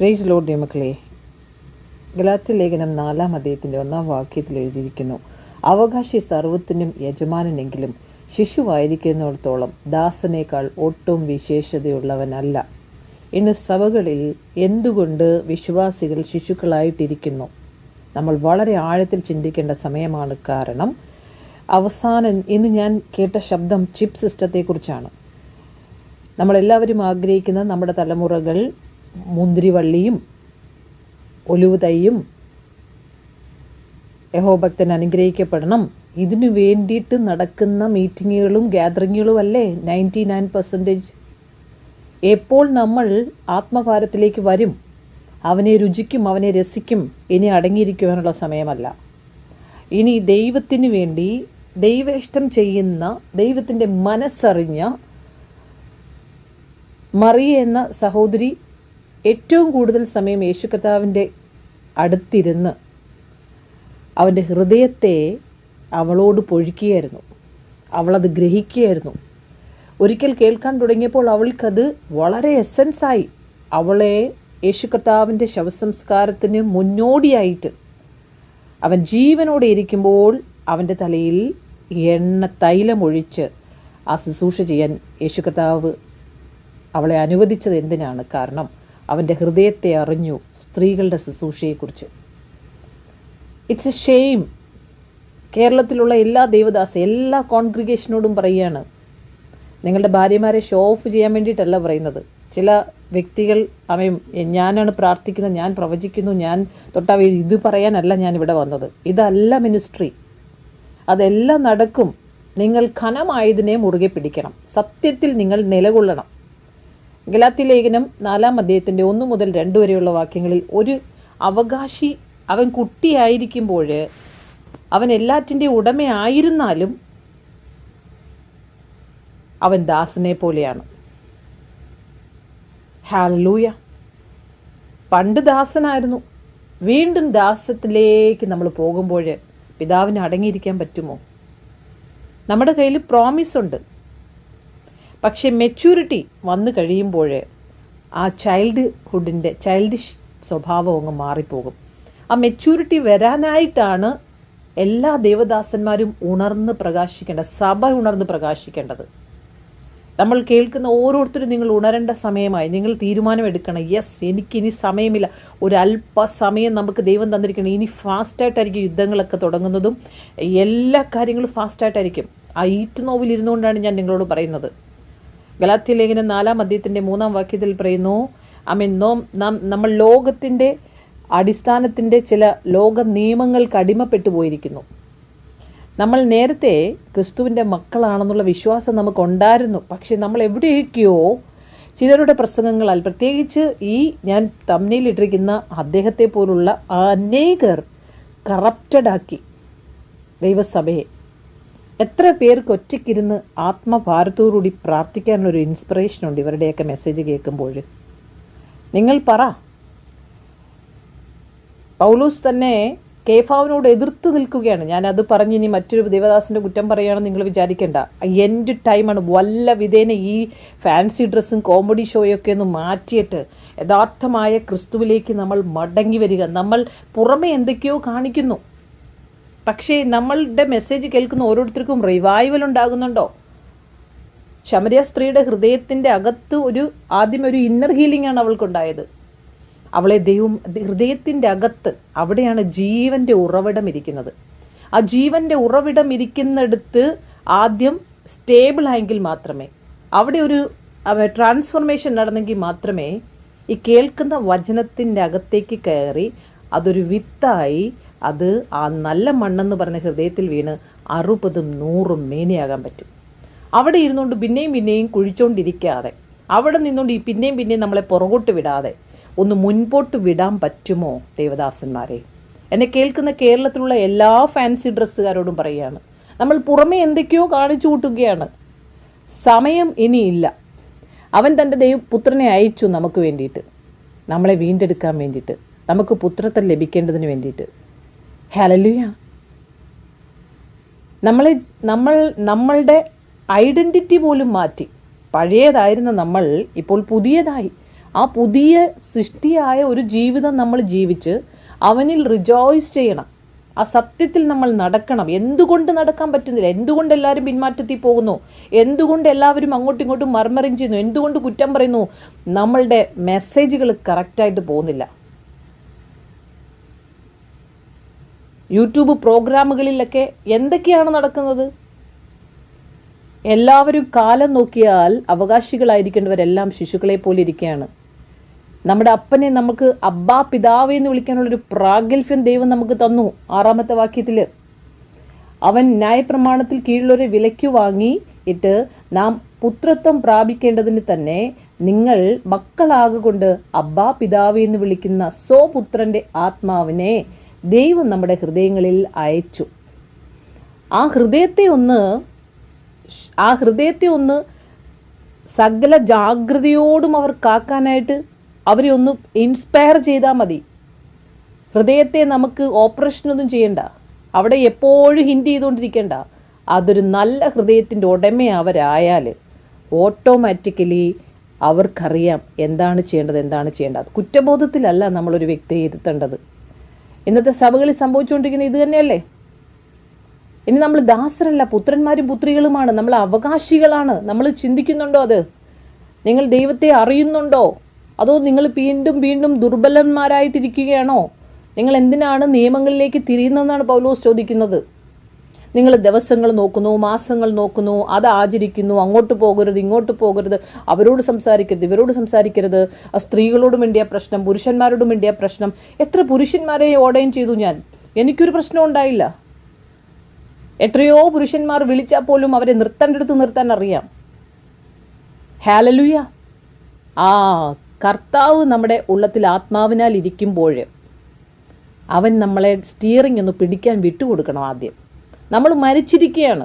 Praise Lord ദൈവമക്കളെ, ഗലാത്യ ലേഖനം 4-ാം അധ്യായത്തിൻ്റെ 1-ാം വാക്യത്തിൽ എഴുതിയിരിക്കുന്നു, അവകാശി സർവ്വത്തിനും യജമാനെങ്കിലും ശിശുവായിരിക്കുന്നിടത്തോളം ദാസനേക്കാൾ ഒട്ടും വിശേഷതയുള്ളവനല്ല. ഇന്ന് സഭകളിൽ എന്തുകൊണ്ട് വിശ്വാസികൾ ശിശുക്കളായിട്ടിരിക്കുന്നു? നമ്മൾ വളരെ ആഴത്തിൽ ചിന്തിക്കേണ്ട സമയമാണ്. കാരണം അവസാനം ഇന്ന് ഞാൻ കേട്ട ശബ്ദം ചിപ്പ് സിസ്റ്റത്തെക്കുറിച്ചാണ്. നമ്മളെല്ലാവരും ആഗ്രഹിക്കുന്ന നമ്മുടെ തലമുറകൾ മുന്തിരിവള്ളിയും ഒലിവ് തൈയും യഹോഭക്തൻ അനുഗ്രഹിക്കപ്പെടണം, ഇതിനു വേണ്ടിയിട്ട് നടക്കുന്ന മീറ്റിങ്ങുകളും ഗ്യാതറിങ്ങുകളും അല്ലേ 99%. എപ്പോൾ നമ്മൾ ആത്മഭാരത്തിലേക്ക് വരും, അവനെ രുചിക്കും, അവനെ രസിക്കും, ഇനി അടങ്ങിയിരിക്കുവാനുള്ള സമയമല്ല. ഇനി ദൈവത്തിന് വേണ്ടി ദൈവേഷ്ടം ചെയ്യുന്ന, ദൈവത്തിൻ്റെ മനസ്സറിഞ്ഞ മറിയ എന്ന സഹോദരി ഏറ്റവും കൂടുതൽ സമയം യേശു കർത്താവിൻ്റെ അടുത്തിരുന്ന് അവൻ്റെ ഹൃദയത്തെ അവളോട് പൊഴിക്കുകയായിരുന്നു. അവളത് ഗ്രഹിക്കുകയായിരുന്നു. ഒരിക്കൽ കേൾക്കാൻ തുടങ്ങിയപ്പോൾ അവൾക്കത് വളരെ എസൻസായി. അവളെ യേശു കർത്താവിൻ്റെ ശവസംസ്കാരത്തിന് മുന്നോടിയായിട്ട് അവൻ ജീവനോടെ ഇരിക്കുമ്പോൾ അവൻ്റെ തലയിൽ തൈലമൊഴിച്ച് ആ ശുശ്രൂഷ ചെയ്യാൻ യേശു കർത്താവ് അവളെ അനുവദിച്ചത് എന്തിനാണ്? കാരണം അവൻ്റെ ഹൃദയത്തെ അറിഞ്ഞു സ്ത്രീകളുടെ ശുശ്രൂഷയെക്കുറിച്ച്. It's A shame. കേരളത്തിലുള്ള എല്ലാ എല്ലാ കോൺഗ്രിഗേഷനോടും പറയുകയാണ്, നിങ്ങളുടെ ഭാര്യമാരെ ഷോ ഓഫ് ചെയ്യാൻ വേണ്ടിയിട്ടല്ല പറയുന്നത്. ചില വ്യക്തികൾ ഞാനാണ് പ്രാർത്ഥിക്കുന്നത്, ഞാൻ പ്രവചിക്കുന്നു, ഞാൻ ഇത് പറയാനല്ല ഞാൻ ഇവിടെ വന്നത്. ഇതല്ല മിനിസ്ട്രി. അതെല്ലാം നടക്കും. നിങ്ങൾ ഘനമായതിനെ മുറുകെ പിടിക്കണം. സത്യത്തിൽ നിങ്ങൾ നിലകൊള്ളണം. ഗലാത്യ ലേഖനം 4-ാം അധ്യായത്തിൻ്റെ 1 മുതൽ 2 വരെയുള്ള വാക്യങ്ങളിൽ ഒരു അവകാശി അവൻ കുട്ടിയായിരിക്കുമ്പോൾ അവൻ എല്ലാറ്റിൻ്റെ ഉടമയായിരുന്നാലും അവൻ ദാസനെ പോലെയാണ്. ഹല്ലേലൂയ. പണ്ട് ദാസനായിരുന്നു, വീണ്ടും ദാസത്തിലേക്ക് നമ്മൾ പോകുമ്പോൾ പിതാവിന് അടങ്ങിയിരിക്കാൻ പറ്റുമോ? നമ്മുടെ കയ്യിൽ പ്രോമിസ് ഉണ്ട്, പക്ഷേ മെച്യൂരിറ്റി വന്നു കഴിയുമ്പോൾ ആ ചൈൽഡിഷ് സ്വഭാവം അങ്ങ് മാറിപ്പോകും. ആ മെച്യൂരിറ്റി വരാനായിട്ടാണ് എല്ലാ ദേവദാസന്മാരും ഉണർന്ന് പ്രകാശിക്കേണ്ടത്, സഭ ഉണർന്ന് പ്രകാശിക്കേണ്ടത്. നമ്മൾ കേൾക്കുന്ന ഓരോരുത്തരും നിങ്ങൾ ഉണരേണ്ട സമയമായി. നിങ്ങൾ തീരുമാനമെടുക്കണം, യെസ്, എനിക്കിനി സമയമില്ല, ഒരു അല്പസമയം നമുക്ക് ദൈവം തന്നിരിക്കണം. ഇനി ഫാസ്റ്റായിട്ടായിരിക്കും യുദ്ധങ്ങളൊക്കെ തുടങ്ങുന്നതും, എല്ലാ കാര്യങ്ങളും ഫാസ്റ്റായിട്ടായിരിക്കും. ആ ഈറ്റുനോവിൽ ഇരുന്നുകൊണ്ടാണ് ഞാൻ നിങ്ങളോട് പറയുന്നത്. ഗലാത്യ ലേഖനം 4-ാം അധ്യായത്തിൻ്റെ 3-ാം വാക്യത്തിൽ പറയുന്നു, നമ്മൾ ലോകത്തിൻ്റെ അടിസ്ഥാനത്തിൻ്റെ ചില ലോക നിയമങ്ങൾക്ക് അടിമപ്പെട്ടു പോയിരിക്കുന്നു. നമ്മൾ നേരത്തെ ക്രിസ്തുവിൻ്റെ മക്കളാണെന്നുള്ള വിശ്വാസം നമുക്കുണ്ടായിരുന്നു. പക്ഷെ നമ്മൾ എവിടെയൊക്കെയോ ചിലരുടെ പ്രസംഗങ്ങളാൽ, പ്രത്യേകിച്ച് ഞാൻ തംബ്നെയിലിട്ടിരിക്കുന്ന അദ്ദേഹത്തെ പോലുള്ള അനേകർ കറപ്റ്റഡാക്കി ദൈവസഭയെ. എത്ര പേർക്ക് ഒറ്റയ്ക്കിരുന്ന് ആത്മഭാരത്തോടുകൂടി പ്രാർത്ഥിക്കാനുള്ളൊരു ഇൻസ്പിറേഷനുണ്ട് ഇവരുടെയൊക്കെ മെസ്സേജ് കേൾക്കുമ്പോൾ. നിങ്ങൾ പറ. പൗലോസ് തന്നെ കേഫാവിനോട് എതിർത്ത് നിൽക്കുകയാണ്. ഞാനത് പറഞ്ഞ് ഇനി മറ്റൊരു ദേവദാസിൻ്റെ കുറ്റം പറയുകയാണെന്ന് നിങ്ങൾ വിചാരിക്കേണ്ട. എൻ്റെ ടൈമാണ്. വല്ല വിധേന ഈ ഫാൻസി ഡ്രസ്സും കോമഡി ഷോയൊക്കെ ഒന്ന് മാറ്റിയിട്ട് യഥാർത്ഥമായ ക്രിസ്തുവിലേക്ക് നമ്മൾ മടങ്ങി വരിക. നമ്മൾ പുറമെ എന്തൊക്കെയോ കാണിക്കുന്നു, പക്ഷേ നമ്മളുടെ മെസ്സേജ് കേൾക്കുന്ന ഓരോരുത്തർക്കും റിവൈവൽ ഉണ്ടാകുന്നുണ്ടോ? ശമരിയ സ്ത്രീയുടെ ഹൃദയത്തിൻ്റെ അകത്ത് ആദ്യം ഒരു ഇന്നർ ഹീലിംഗ് ആണ് അവൾക്കുണ്ടായത്. അവളെ ദൈവം ഹൃദയത്തിൻ്റെ അകത്ത്, അവിടെയാണ് ജീവൻ്റെ ഉറവിടം ഇരിക്കുന്നത്. ആ ജീവൻ്റെ ഉറവിടം ഇരിക്കുന്നിടത്ത് ആദ്യം സ്റ്റേബിളായെങ്കിൽ മാത്രമേ, അവിടെ ഒരു ട്രാൻസ്ഫോർമേഷൻ നടന്നെങ്കിൽ മാത്രമേ ഈ കേൾക്കുന്ന വചനത്തിൻ്റെ അകത്തേക്ക് കയറി അതൊരു വിത്തായി അത് ആ നല്ല മണ്ണെന്ന് പറഞ്ഞ ഹൃദയത്തിൽ വീണ് 60 100 മേനിയാകാൻ പറ്റും. അവിടെ ഇരുന്നുകൊണ്ട് പിന്നെയും കുഴിച്ചുകൊണ്ടിരിക്കാതെ, അവിടെ നിന്നുകൊണ്ട് പിന്നെയും നമ്മളെ പുറകോട്ട് വിടാതെ ഒന്ന് മുൻപോട്ട് വിടാൻ പറ്റുമോ ദേവദാസന്മാരെ? എന്നെ കേൾക്കുന്ന കേരളത്തിലുള്ള എല്ലാ ഫാൻസി ഡ്രസ്സുകാരോടും പറയുകയാണ്, നമ്മൾ പുറമേ എന്തൊക്കെയോ കാണിച്ചു കൂട്ടുകയാണ്. സമയം ഇനിയില്ല. അവൻ തൻ്റെ പുത്രനെ അയച്ചു നമുക്ക് വേണ്ടിയിട്ട്, നമ്മളെ വീണ്ടെടുക്കാൻ വേണ്ടിയിട്ട്, നമുക്ക് പുത്രത്വം ലഭിക്കേണ്ടതിന് വേണ്ടിയിട്ട്. ഹല്ലേലൂയ. നമ്മളുടെ ഐഡൻറ്റിറ്റി പോലും മാറ്റി. പഴയതായിരുന്ന നമ്മൾ ഇപ്പോൾ പുതിയതായി. ആ പുതിയ സൃഷ്ടിയായ ഒരു ജീവിതം നമ്മൾ ജീവിച്ച് അവനിൽ റിജോയ്സ് ചെയ്യണം. ആ സത്യത്തിൽ നമ്മൾ നടക്കണം. എന്തുകൊണ്ട് നടക്കാൻ പറ്റുന്നില്ല? എന്തുകൊണ്ട് എല്ലാവരും പിന്മാറ്റത്തിൽ പോകുന്നു? എന്തുകൊണ്ട് എല്ലാവരും അങ്ങോട്ടും ഇങ്ങോട്ടും മർമറിങ് ചെയ്യുന്നു? എന്തുകൊണ്ട് കുറ്റം പറയുന്നു? നമ്മളുടെ മെസ്സേജുകൾ കറക്റ്റായിട്ട് പോകുന്നില്ല. യൂട്യൂബ് പ്രോഗ്രാമുകളിലൊക്കെ എന്തൊക്കെയാണ് നടക്കുന്നത്? എല്ലാവരും കാലം നോക്കിയാൽ അവകാശികളായിരിക്കേണ്ടവരെല്ലാം ശിശുക്കളെ പോലെ ഇരിക്കുകയാണ്. നമ്മുടെ അപ്പനെ നമുക്ക് അബ്ബാ പിതാവേ എന്ന് വിളിക്കാനുള്ളൊരു പ്രാഗൽഭ്യം ദൈവം നമുക്ക് തന്നു. 6-ാമത്തെ വാക്യത്തിൽ അവൻ ന്യായപ്രമാണത്തിൽ കീഴിലൊരു വിലയ്ക്ക് വാങ്ങിയിട്ട് നാം പുത്രത്വം പ്രാപിക്കേണ്ടതിന് തന്നെ നിങ്ങൾ മക്കളാകൊണ്ട് അബ്ബാ പിതാവേ എന്ന് വിളിക്കുന്ന സ്വപുത്രന്റെ ആത്മാവിനെ ദൈവം നമ്മുടെ ഹൃദയങ്ങളിൽ അയച്ചു. ആ ഹൃദയത്തെ ഒന്ന് സകല ജാഗ്രതയോടും അവർ കാക്കാനായിട്ട് അവരെ ഒന്ന് ഇൻസ്പയർ ചെയ്താൽ മതി. ഹൃദയത്തെ നമുക്ക് ഓപ്പറേഷനൊന്നും ചെയ്യണ്ട, അവിടെ എപ്പോഴും ഹിൻഡ് ചെയ്തുകൊണ്ടിരിക്കേണ്ട. അതൊരു നല്ല ഹൃദയത്തിൻ്റെ ഉടമ അവരായാൽ ഓട്ടോമാറ്റിക്കലി അവർക്കറിയാം എന്താണ് ചെയ്യേണ്ടത്. കുറ്റബോധത്തിലല്ല നമ്മളൊരു വ്യക്തിയെ ഇരുത്തേണ്ടത്. ഇന്നത്തെ സഭകളിൽ സംഭവിച്ചുകൊണ്ടിരിക്കുന്നത് ഇത് തന്നെയല്ലേ? ഇനി നമ്മൾ ദാസരല്ല, പുത്രന്മാരും പുത്രികളുമാണ്, നമ്മൾ അവകാശികളാണ്. നമ്മൾ ചിന്തിക്കുന്നുണ്ടോ? അത് നിങ്ങൾ ദൈവത്തെ അറിയുന്നുണ്ടോ? അതോ നിങ്ങൾ വീണ്ടും വീണ്ടും ദുർബലന്മാരായിട്ടിരിക്കുകയാണോ? നിങ്ങൾ എന്തിനാണ് നിയമങ്ങളിലേക്ക് തിരിയുന്നതെന്നാണ് പൗലോസ് ചോദിക്കുന്നത്. നിങ്ങൾ ദിവസങ്ങൾ നോക്കുന്നു, മാസങ്ങൾ നോക്കുന്നു, അത് ആചരിക്കുന്നു, അങ്ങോട്ട് പോകരുത്, ഇങ്ങോട്ട് പോകരുത്, അവരോട് സംസാരിക്കരുത്, ഇവരോട് സംസാരിക്കരുത്, സ്ത്രീകളോടും വേണ്ടിയ പ്രശ്നം, പുരുഷന്മാരോടും വേണ്ടിയ പ്രശ്നം. എത്ര പുരുഷന്മാരെ ഓർഡൈൻ ചെയ്തു ഞാൻ, എനിക്കൊരു പ്രശ്നം ഉണ്ടായില്ല. എത്രയോ പുരുഷന്മാർ വിളിച്ചാൽ പോലും അവരെ നിർത്തേണ്ടടുത്ത് നിർത്താൻ അറിയാം. ഹല്ലേലൂയ. ആ കർത്താവ് നമ്മുടെ ഉള്ളത്തിൽ ആത്മാവിനാൽ ഇരിക്കുമ്പോൾ അവൻ നമ്മളെ സ്റ്റിയറിംഗ് ഒന്ന് പിടിക്കാൻ വിട്ടുകൊടുക്കണം. ആദ്യം നമ്മൾ മരിച്ചിരിക്കുകയാണ്.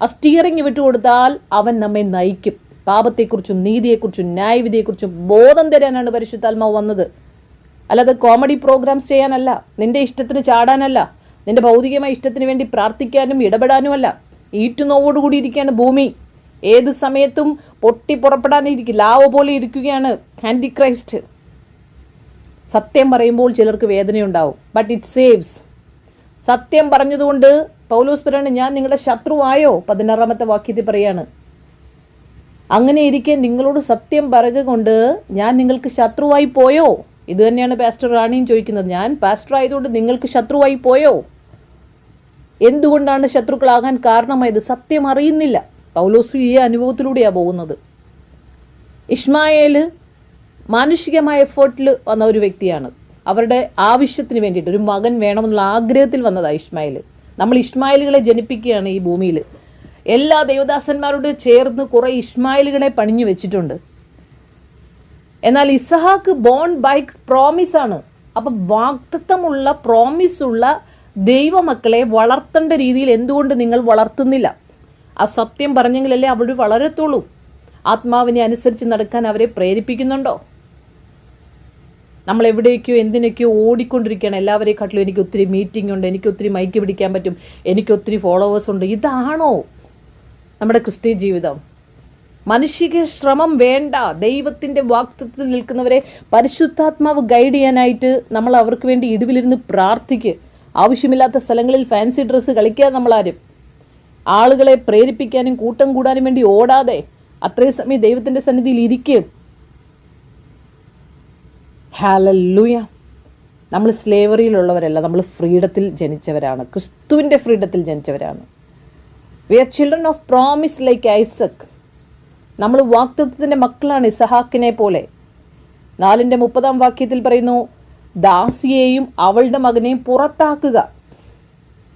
ആ സ്റ്റിയറിംഗ് വിട്ടുകൊടുത്താൽ അവൻ നമ്മെ നയിക്കും. പാപത്തെക്കുറിച്ചും നീതിയെക്കുറിച്ചും ന്യായവിധിയെക്കുറിച്ചും ബോധം തരാനാണ് പരിശുദ്ധാത്മാവ് വന്നത്. അല്ലാതെ കോമഡി പ്രോഗ്രാംസ് ചെയ്യാനല്ല, നിന്റെ ഇഷ്ടത്തിന് ചാടാനല്ല, നിന്റെ ഭൗതികമായ ഇഷ്ടത്തിന് വേണ്ടി പ്രാർത്ഥിക്കാനും ഇടപെടാനുമല്ല. ഈറ്റുനോവോടുകൂടി ഇരിക്കുകയാണ് ഭൂമി. ഏത് സമയത്തും പൊട്ടി പുറപ്പെടാനിരിക്കും, ലാവ പോലെ ഇരിക്കുകയാണ് ആൻറ്റി ക്രൈസ്റ്റ്. സത്യം പറയുമ്പോൾ ചിലർക്ക് വേദനയുണ്ടാവും, ബട്ട് ഇറ്റ് സേവ്സ്. സത്യം പറഞ്ഞതുകൊണ്ട് പൗലോസ് പറയാണ്, ഞാൻ നിങ്ങളുടെ ശത്രുവായോ? 16-ാമത്തെ വാക്യത്തിൽ പറയാണ്. അങ്ങനെ ഇരിക്കെ നിങ്ങളോട് സത്യം പറയുക കൊണ്ട് ഞാൻ നിങ്ങൾക്ക് ശത്രുവായി പോയോ? ഇത് തന്നെയാണ് പാസ്റ്റർ റാണിയും ചോദിക്കുന്നത്. ഞാൻ പാസ്റ്റർ ആയതുകൊണ്ട് നിങ്ങൾക്ക് ശത്രുവായി പോയോ? എന്തുകൊണ്ടാണ് ശത്രുക്കളാകാൻ കാരണമായത്? സത്യം അറിയുന്നില്ല. പൗലോസ് ഈ അനുഭവത്തിലൂടെയാണ് പോകുന്നത്. ഇഷ്മായേൽ മാനുഷികമായ എഫേർട്ടിൽ വന്ന ഒരു വ്യക്തിയാണ്. അവരുടെ ആവശ്യത്തിന് വേണ്ടിയിട്ട് ഒരു മകൻ വേണമെന്നുള്ള ആഗ്രഹത്തിൽ വന്നതാണ് ഇഷ്മായേൽ. നമ്മൾ ഇഷ്മായേലുകളെ ജനിപ്പിക്കുകയാണ് ഈ ഭൂമിയിൽ. എല്ലാ ദേവദാസന്മാരോട് ചേർന്ന് കുറേ ഇഷ്മായേലുകളെ പണിഞ്ഞു വെച്ചിട്ടുണ്ട്. എന്നാൽ ഇസഹാക്ക് ബോൺ ബൈ പ്രോമിസ് ആണ്. അപ്പം വാഗ്ദത്തമുള്ള പ്രോമിസുള്ള ദൈവമക്കളെ വളർത്തേണ്ട രീതിയിൽ എന്തുകൊണ്ട് നിങ്ങൾ വളർത്തുന്നില്ല? ആ സത്യം പറഞ്ഞെങ്കിലല്ലേ അവർ വളരത്തുള്ളൂ. ആത്മാവിനെ അനുസരിച്ച് നടക്കാൻ അവരെ പ്രേരിപ്പിക്കുന്നുണ്ടോ? നമ്മൾ എവിടേക്കോ എന്തിനൊക്കെയോ ഓടിക്കൊണ്ടിരിക്കുകയാണ്. എല്ലാവരെക്കാട്ടിലും എനിക്ക് ഒത്തിരി മീറ്റിംഗ് ഉണ്ട്, എനിക്ക് ഒത്തിരി മൈക്ക് പിടിക്കാൻ പറ്റും, എനിക്ക് ഒത്തിരി ഫോളോവേഴ്സ് ഉണ്ട്. ഇതാണോ നമ്മുടെ ക്രിസ്തീയ ജീവിതം? മനുഷ്യ ശ്രമം വേണ്ട. ദൈവത്തിൻ്റെ വാഗ്ദത്തത്തിൽ നിൽക്കുന്നവരെ പരിശുദ്ധാത്മാവ് ഗൈഡ് ചെയ്യാനായിട്ട് നമ്മൾ അവർക്ക് വേണ്ടി ഇടിവിലിരുന്ന് പ്രാർത്ഥിക്കുക. ആവശ്യമില്ലാത്ത സ്ഥലങ്ങളിൽ ഫാൻസി ഡ്രസ്സ് കളിക്കാതെ നമ്മളാരും ആളുകളെ പ്രേരിപ്പിക്കാനും കൂട്ടം കൂടാനും വേണ്ടി ഓടാതെ അത്രയും സമയം ദൈവത്തിൻ്റെ സന്നിധിയിൽ ഇരിക്കും. ഹല്ലേലൂയ. നമ്മൾ സ്ലേവറിയിലുള്ളവരല്ല, നമ്മൾ ഫ്രീഡത്തിൽ ജനിച്ചവരാണ്, ക്രിസ്തുവിൻ്റെ ഫ്രീഡത്തിൽ ജനിച്ചവരാണ്. We are children of promise like Isaac. നമ്മൾ വാഗ്ദത്തത്തിൻ്റെ മക്കളാണ്, ഇസഹാക്കിനെ പോലെ. 4:30 വാക്യത്തിൽ പറയുന്നു, ദാസിയെയും അവളുടെ മകനെയും പുറത്താക്കുക.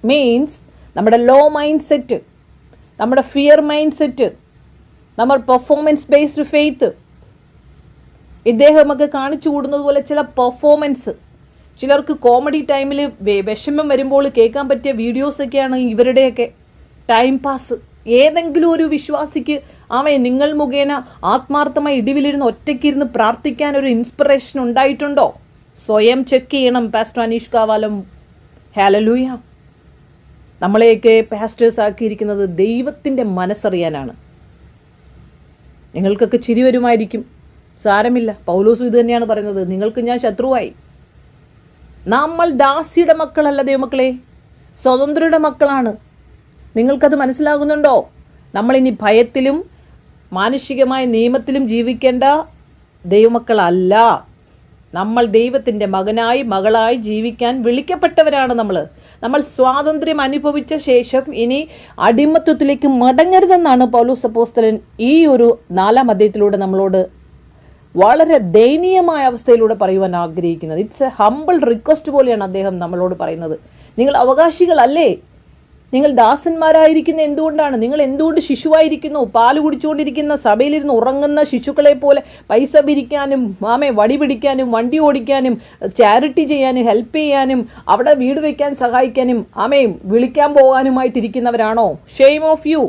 മീൻസ് നമ്മുടെ ലോ മൈൻഡ് സെറ്റ്, നമ്മുടെ ഫിയർ മൈൻഡ് സെറ്റ്, നമ്മൾ പെർഫോമൻസ് ബേസ്ഡ് ഫെയ്ത്ത്, ഇദ്ദേഹമൊക്കെ കാണിച്ചു കൂടുന്നത് പോലെ ചില പെർഫോമൻസ്. ചിലർക്ക് കോമഡി ടൈമിൽ വിഷമം വരുമ്പോൾ കേൾക്കാൻ പറ്റിയ വീഡിയോസൊക്കെയാണ് ഇവരുടെയൊക്കെ ടൈം പാസ്. ഏതെങ്കിലും ഒരു വിശ്വാസിക്ക് നിങ്ങൾ മുഖേന ആത്മാർത്ഥമായി ഇടിവിലിരുന്ന് ഒറ്റയ്ക്കിരുന്ന് പ്രാർത്ഥിക്കാൻ ഒരു ഇൻസ്പിറേഷൻ ഉണ്ടായിട്ടുണ്ടോ? സ്വയം ചെക്ക് ചെയ്യണം. പാസ്റ്റർ അനീഷ് കാവാലം. ഹല്ലേലൂയ. നമ്മളെയൊക്കെ പാസ്റ്റേഴ്സ് ആക്കിയിരിക്കുന്നത് ദൈവത്തിൻ്റെ മനസ്സറിയാനാണ്. നിങ്ങൾക്കൊക്കെ ചിരി വരുമായിരിക്കും, സാരമില്ല. പൗലോസും ഇത് തന്നെയാണ് പറയുന്നത്, നിങ്ങൾക്ക് ഞാൻ ശത്രുവായി. നമ്മൾ ദാസിയുടെ മക്കളല്ല ദൈവമക്കളെ, സ്വതന്ത്രയുടെ മക്കളാണ്. നിങ്ങൾക്കത് മനസ്സിലാകുന്നുണ്ടോ? നമ്മളിനി ഭയത്തിലും മാനുഷികമായ നിയമത്തിലും ജീവിക്കേണ്ട ദൈവമക്കളല്ല. നമ്മൾ ദൈവത്തിൻ്റെ മകനായി മകളായി ജീവിക്കാൻ വിളിക്കപ്പെട്ടവരാണ്. നമ്മൾ സ്വാതന്ത്ര്യം അനുഭവിച്ച ശേഷം ഇനി അടിമത്വത്തിലേക്ക് മടങ്ങരുതെന്നാണ് പൗലോസ് അപ്പോസ്തലൻ ഈ ഒരു 4-ാം അധ്യായത്തിലൂടെ നമ്മളോട് വളരെ ദയനീയമായ അവസ്ഥയിലൂടെ പറയുവാൻ ആഗ്രഹിക്കുന്നത്. ഇറ്റ്സ് എ ഹംബിൾ റിക്വസ്റ്റ് പോലെയാണ് അദ്ദേഹം നമ്മളോട് പറയുന്നത്. നിങ്ങൾ അവകാശികളല്ലേ? നിങ്ങൾ ദാസന്മാരായിരിക്കുന്ന എന്തുകൊണ്ടാണ്? നിങ്ങൾ എന്തുകൊണ്ട് ശിശുവായിരിക്കുന്നു? പാല് കുടിച്ചുകൊണ്ടിരിക്കുന്ന, സഭയിലിരുന്ന് ഉറങ്ങുന്ന ശിശുക്കളെ പോലെ പൈസ പിരിക്കാനും വടി പിടിക്കാനും വണ്ടി ഓടിക്കാനും ചാരിറ്റി ചെയ്യാനും ഹെൽപ്പ് ചെയ്യാനും അവിടെ വീട് വയ്ക്കാൻ സഹായിക്കാനും വിളിക്കാൻ പോകാനുമായിട്ടിരിക്കുന്നവരാണോ? Shame of U.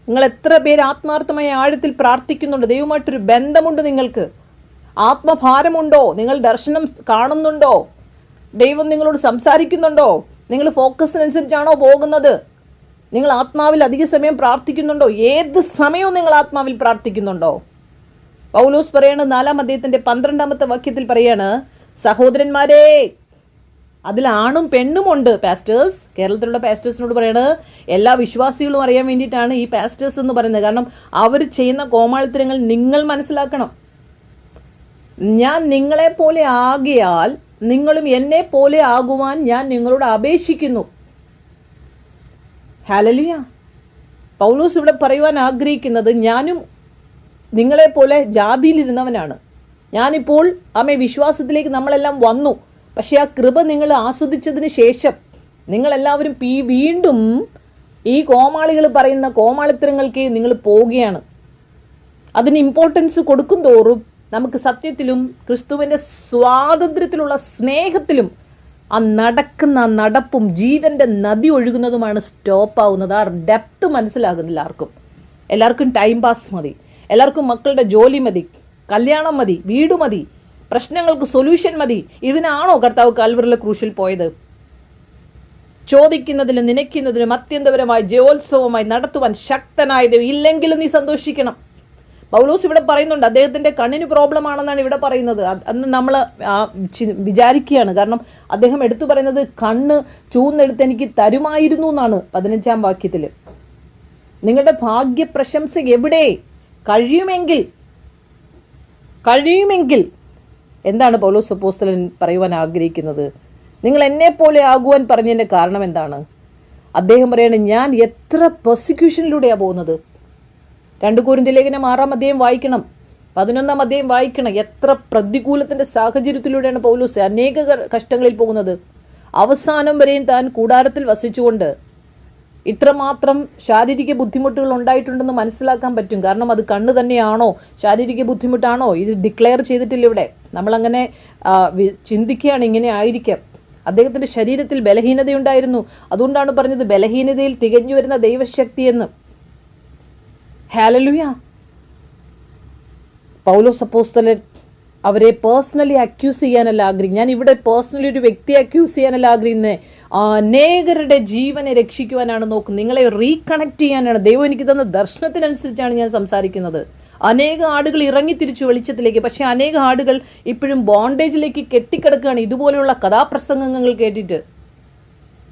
നിങ്ങൾ എത്ര പേര് ആത്മാർത്ഥമായ ആഴത്തിൽ പ്രാർത്ഥിക്കുന്നുണ്ട്? ദൈവമായിട്ടൊരു ബന്ധമുണ്ട് നിങ്ങൾക്ക്? ആത്മഭാരമുണ്ടോ? നിങ്ങൾ ദർശനം കാണുന്നുണ്ടോ? ദൈവം നിങ്ങളോട് സംസാരിക്കുന്നുണ്ടോ? നിങ്ങൾ ഫോക്കസിനനുസരിച്ചാണോ പോകുന്നത്? നിങ്ങൾ ആത്മാവിൽ അധിക സമയം പ്രാർത്ഥിക്കുന്നുണ്ടോ? ഏത് സമയവും നിങ്ങൾ ആത്മാവിൽ പ്രാർത്ഥിക്കുന്നുണ്ടോ? പൗലോസ് പറയാണ് 4-ാം അധ്യായത്തിന്റെ 12-ാമത്തെ വാക്യത്തിൽ പറയാണ്, സഹോദരന്മാരെ, അതിൽ ആണും പെണ്ണുമുണ്ട്. പാസ്റ്റേഴ്സ്, കേരളത്തിലുള്ള പാസ്റ്റേഴ്സിനോട് പറയാണ്, എല്ലാ വിശ്വാസികളും അറിയാൻ വേണ്ടിയിട്ടാണ് ഈ പാസ്റ്റേഴ്സ് എന്ന് പറയുന്നത്. കാരണം അവർ ചെയ്യുന്ന കോമാളിത്തരങ്ങൾ നിങ്ങൾ മനസ്സിലാക്കണം. ഞാൻ നിങ്ങളെ പോലെ ആകിയാൽ നിങ്ങളും എന്നെ പോലെ ആകുവാൻ ഞാൻ നിങ്ങളോട് അപേക്ഷിക്കുന്നു. ഹല്ലേലൂയ. പൗലോസ് ഇവിടെ പറയുവാൻ ആഗ്രഹിക്കുന്നത്, ഞാനും നിങ്ങളെപ്പോലെ ജാതിയിലിരുന്നവനാണ്. ഞാനിപ്പോൾ വിശ്വാസത്തിലേക്ക് നമ്മളെല്ലാം വന്നു. പക്ഷെ ആ കൃപ നിങ്ങൾ ആസ്വദിച്ചതിന് ശേഷം നിങ്ങളെല്ലാവരും വീണ്ടും ഈ കോമാളികൾ പറയുന്ന കോമാളിത്തരങ്ങൾക്ക് നിങ്ങൾ പോവുകയാണ്. അതിന് ഇമ്പോർട്ടൻസ് കൊടുക്കും തോറും നമുക്ക് സത്യത്തിലും ക്രിസ്തുവിൻ്റെ സ്വാതന്ത്ര്യത്തിലുള്ള സ്നേഹത്തിലും ആ നടപ്പും ജീവന്റെ നദി ഒഴുകുന്നതുമാണ് സ്റ്റോപ്പാവുന്നത്. ആ ഡെപ്ത് മനസ്സിലാകുന്നില്ല എല്ലാവർക്കും ടൈം പാസ് മതി, എല്ലാവർക്കും മക്കളുടെ ജോലി മതി, കല്യാണം മതി, വീട് മതി, പ്രശ്നങ്ങൾക്ക് സൊല്യൂഷൻ മതി. ഇതിനാണോ കർത്താവ് കാൽവറിയിലെ ക്രൂശിൽ പോയത്? ചോദിക്കുന്നതിലും നനയ്ക്കുന്നതിലും അത്യന്തപരമായി ജയോത്സവമായി നടത്തുവാൻ ശക്തനായത്. ഇല്ലെങ്കിലും നീ സന്തോഷിക്കണം. പൗലോസ് ഇവിടെ പറയുന്നുണ്ട്, അദ്ദേഹത്തിന്റെ കണ്ണിന് പ്രോബ്ലം ആണെന്നാണ് ഇവിടെ പറയുന്നത്. അന്ന് നമ്മൾ വിചാരിക്കുകയാണ്. കാരണം അദ്ദേഹം എടുത്തു പറയുന്നത്, കണ്ണ് ചൂന്നെടുത്ത് എനിക്ക് തരുമായിരുന്നു എന്നാണ് 15-ാം വാക്യത്തിൽ. നിങ്ങളുടെ ഭാഗ്യപ്രശംസ എവിടെ? കഴിയുമെങ്കിൽ എന്താണ് പൗലോസ് അപ്പോസ്തലൻ പറയുവാൻ ആഗ്രഹിക്കുന്നത്? നിങ്ങൾ എന്നെ പോലെ ആകുവാൻ പറഞ്ഞതിൻ്റെ കാരണം എന്താണ്? അദ്ദേഹം പറയാണ്, ഞാൻ എത്ര പെർസിക്യൂഷനിലൂടെയാണ് പോകുന്നത്. 2 കൊരിന്ത്യർ ലേഖനം 6-ാം അധ്യായം വായിക്കണം, 11-ാം അധ്യായം വായിക്കണം. എത്ര പ്രതികൂലത്തിന്റെ സാഹചര്യത്തിലൂടെയാണ് പൗലോസ് അനേക കഷ്ടങ്ങളിൽ പോകുന്നത്. അവസാനം വരെയും താൻ കൂടാരത്തിൽ വസിച്ചുകൊണ്ട് ഇത്രമാത്രം ശാരീരിക ബുദ്ധിമുട്ടുകൾ ഉണ്ടായിട്ടുണ്ടെന്ന് മനസ്സിലാക്കാൻ പറ്റും. കാരണം അത് കണ്ണ് തന്നെയാണോ, ശാരീരിക ബുദ്ധിമുട്ടാണോ? ഇത് ഡിക്ലെയർ ചെയ്തിട്ടില്ല ഇവിടെ. നമ്മളങ്ങനെ ചിന്തിക്കുകയാണ് ഇങ്ങനെ ആയിരിക്കാം. അദ്ദേഹത്തിന്റെ ശരീരത്തിൽ ബലഹീനതയുണ്ടായിരുന്നു. അതുകൊണ്ടാണ് പറഞ്ഞത് ബലഹീനതയിൽ തികഞ്ഞു വരുന്ന ദൈവശക്തി എന്ന്. ഹല്ലേലൂയ. പൗലോസ് അപ്പോസ്തലൻ അവരെ പേഴ്സണലി അക്യൂസ് ചെയ്യാനല്ല ആഗ്രഹിക്കുന്നത്. ഞാൻ ഇവിടെ പേഴ്സണലി ഒരു വ്യക്തിയെ അക്യൂസ് ചെയ്യാനല്ല ആഗ്രഹിക്കുന്നത്. അനേകരുടെ ജീവനെ രക്ഷിക്കുവാനാണ് നോക്കുന്നത്. നിങ്ങളെ റീകണക്ട് ചെയ്യാനാണ്. ദൈവം എനിക്ക് തന്ന ദർശനത്തിനനുസരിച്ചാണ് ഞാൻ സംസാരിക്കുന്നത്. അനേക ആടുകൾ ഇറങ്ങി തിരിച്ചു വെളിച്ചത്തിലേക്ക്. പക്ഷെ അനേക ആടുകൾ ഇപ്പോഴും ബോണ്ടേജിലേക്ക് കെട്ടിക്കിടക്കുകയാണ് ഇതുപോലെയുള്ള കഥാപ്രസംഗങ്ങൾ കേട്ടിട്ട്.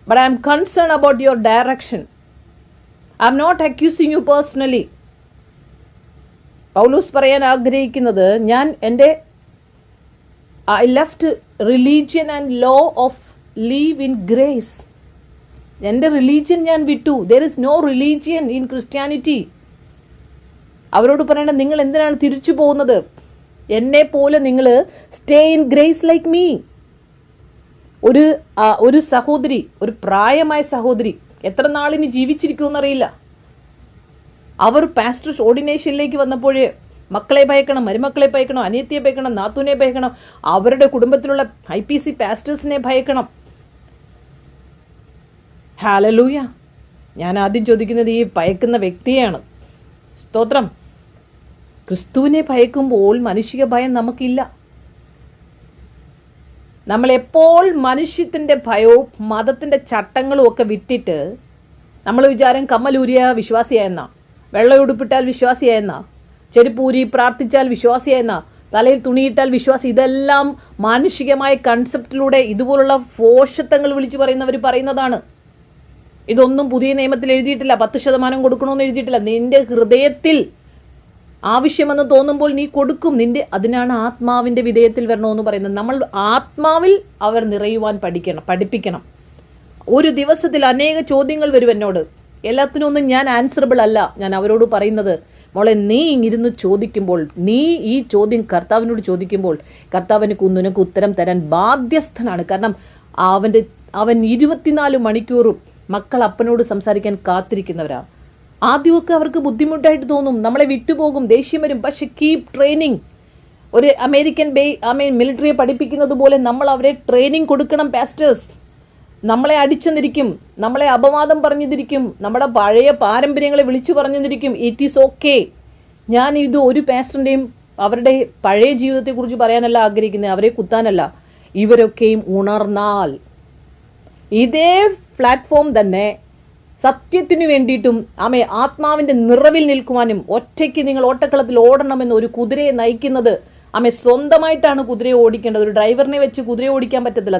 But I am concern about your direction. I M not accusing you personally. Paulose പറയാൻ ആഗ്രഹിക്കുന്നത്, I left religion and law of live in grace. എൻ്റെ റിലീജിയൻ ഞാൻ വിട്ടു. There is no religion in Christianity. അവരോട് പറയണം, നിങ്ങൾ എന്തിനാണ് തിരിച്ചു പോകുന്നത്? എന്നെ പോലെ നിങ്ങൾ stay in grace like me. ഒരു സഹോദരി, ഒരു പ്രായമായ സഹോദരി എത്ര നാളിന് ജീവിച്ചിരിക്കുമെന്നറിയില്ല. അവർ പാസ്റ്റർസ് ഓർഡിനേഷനിലേക്ക് വന്നപ്പോഴേ മക്കളെ ഭയക്കണം, മരുമക്കളെ ഭയക്കണം, അനിയത്തിയെ ഭയക്കണം, നാത്തൂനെ ഭയക്കണം, അവരുടെ കുടുംബത്തിലുള്ള IPC പാസ്റ്റേഴ്സിനെ ഭയക്കണം. ഹല്ലേലൂയ. ഞാൻ ആദ്യം ചോദിക്കുന്നത് ഈ ഭയക്കുന്ന വ്യക്തിയെയാണ്. സ്തോത്രം. ക്രിസ്തുവിനെ ഭയക്കുമ്പോൾ മനുഷ്യ ഭയം നമുക്കില്ല. നമ്മളെപ്പോൾ മനുഷ്യത്തിൻ്റെ ഭയവും മതത്തിൻ്റെ ചട്ടങ്ങളും ഒക്കെ വിട്ടിട്ട് നമ്മൾ വിചാരം കമ്മലൂരിയ വിശ്വാസിയായെന്നാ, വെള്ളയുടുപ്പിട്ടാൽ വിശ്വാസിയായെന്നാ, ചെരുപ്പൂരി പ്രാർത്ഥിച്ചാൽ വിശ്വാസിയെന്ന, തലയിൽ തുണിയിട്ടാൽ വിശ്വാസി, ഇതെല്ലാം മാനുഷികമായ കൺസെപ്റ്റിലൂടെ ഇതുപോലുള്ള പോഷത്വങ്ങൾ വിളിച്ചു പറയുന്നവർ പറയുന്നതാണ്. ഇതൊന്നും പുതിയ നിയമത്തിൽ എഴുതിയിട്ടില്ല. 10% കൊടുക്കണമെന്ന് എഴുതിയിട്ടില്ല. നിന്റെ ഹൃദയത്തിൽ ആവശ്യമെന്ന് തോന്നുമ്പോൾ നീ കൊടുക്കും. അതിനാണ് ആത്മാവിന്റെ വിധേയത്തിൽ വരണമെന്ന് പറയുന്നത്. നമ്മൾ ആത്മാവിൽ അവർ നിറയുവാൻ പഠിപ്പിക്കണം. ഒരു ദിവസത്തിൽ അനേക ചോദ്യങ്ങൾ വരും എന്നോട്. എല്ലാത്തിനും ഒന്നും ഞാൻ ആൻസറബിൾ അല്ല. ഞാൻ അവരോട് പറയുന്നത്, മോളെ, നീ ഇരുന്ന് ചോദിക്കുമ്പോൾ, നീ ഈ ചോദ്യം കർത്താവിനോട് ചോദിക്കുമ്പോൾ കർത്താവിന് നിനക്ക് ഉത്തരം തരാൻ ബാധ്യസ്ഥനാണ്. കാരണം അവൻ 24 മണിക്കൂറും മക്കൾ അപ്പനോട് സംസാരിക്കാൻ കാത്തിരിക്കുന്നവരാ. ആദ്യമൊക്കെ അവർക്ക് ബുദ്ധിമുട്ടായിട്ട് തോന്നും, നമ്മളെ വിട്ടുപോകും, ദേഷ്യം വരും. പക്ഷെ കീപ് ട്രെയിനിങ്. ഒരു അമേരിക്കൻ മിലിറ്ററിയെ പഠിപ്പിക്കുന്നത് പോലെ നമ്മൾ അവരെ ട്രെയിനിങ് കൊടുക്കണം. പാസ്റ്റേഴ്സ് നമ്മളെ അടിച്ചെന്നിരിക്കും, നമ്മളെ അപവാദം പറഞ്ഞിരിക്കും, നമ്മുടെ പഴയ പാരമ്പര്യങ്ങളെ വിളിച്ചു പറഞ്ഞിരിക്കും. It is okay. ഞാൻ ഇത് ഒരു പാസ്റ്ററിൻ്റെയും അവരുടെ പഴയ ജീവിതത്തെക്കുറിച്ച് പറയാനല്ല ആഗ്രഹിക്കുന്നത്, അവരെ കുത്താനല്ല. ഇവരൊക്കെയും ഉണർന്നാൽ ഇതേ പ്ലാറ്റ്ഫോം തന്നെ സത്യത്തിനു വേണ്ടിയിട്ടും ആത്മാവിന്റെ നിറവിൽ നിൽക്കുവാനും, ഒറ്റയ്ക്ക് നിങ്ങൾ ഓട്ടക്കളത്തിൽ ഓടണമെന്ന് ഒരു കുതിരയെ നയിക്കുന്നത്, സ്വന്തമായിട്ടാണ് കുതിരയെ ഓടിക്കേണ്ടത്. ഒരു ഡ്രൈവറിനെ വെച്ച് കുതിരയെ ഓടിക്കാൻ പറ്റത്തില്ല.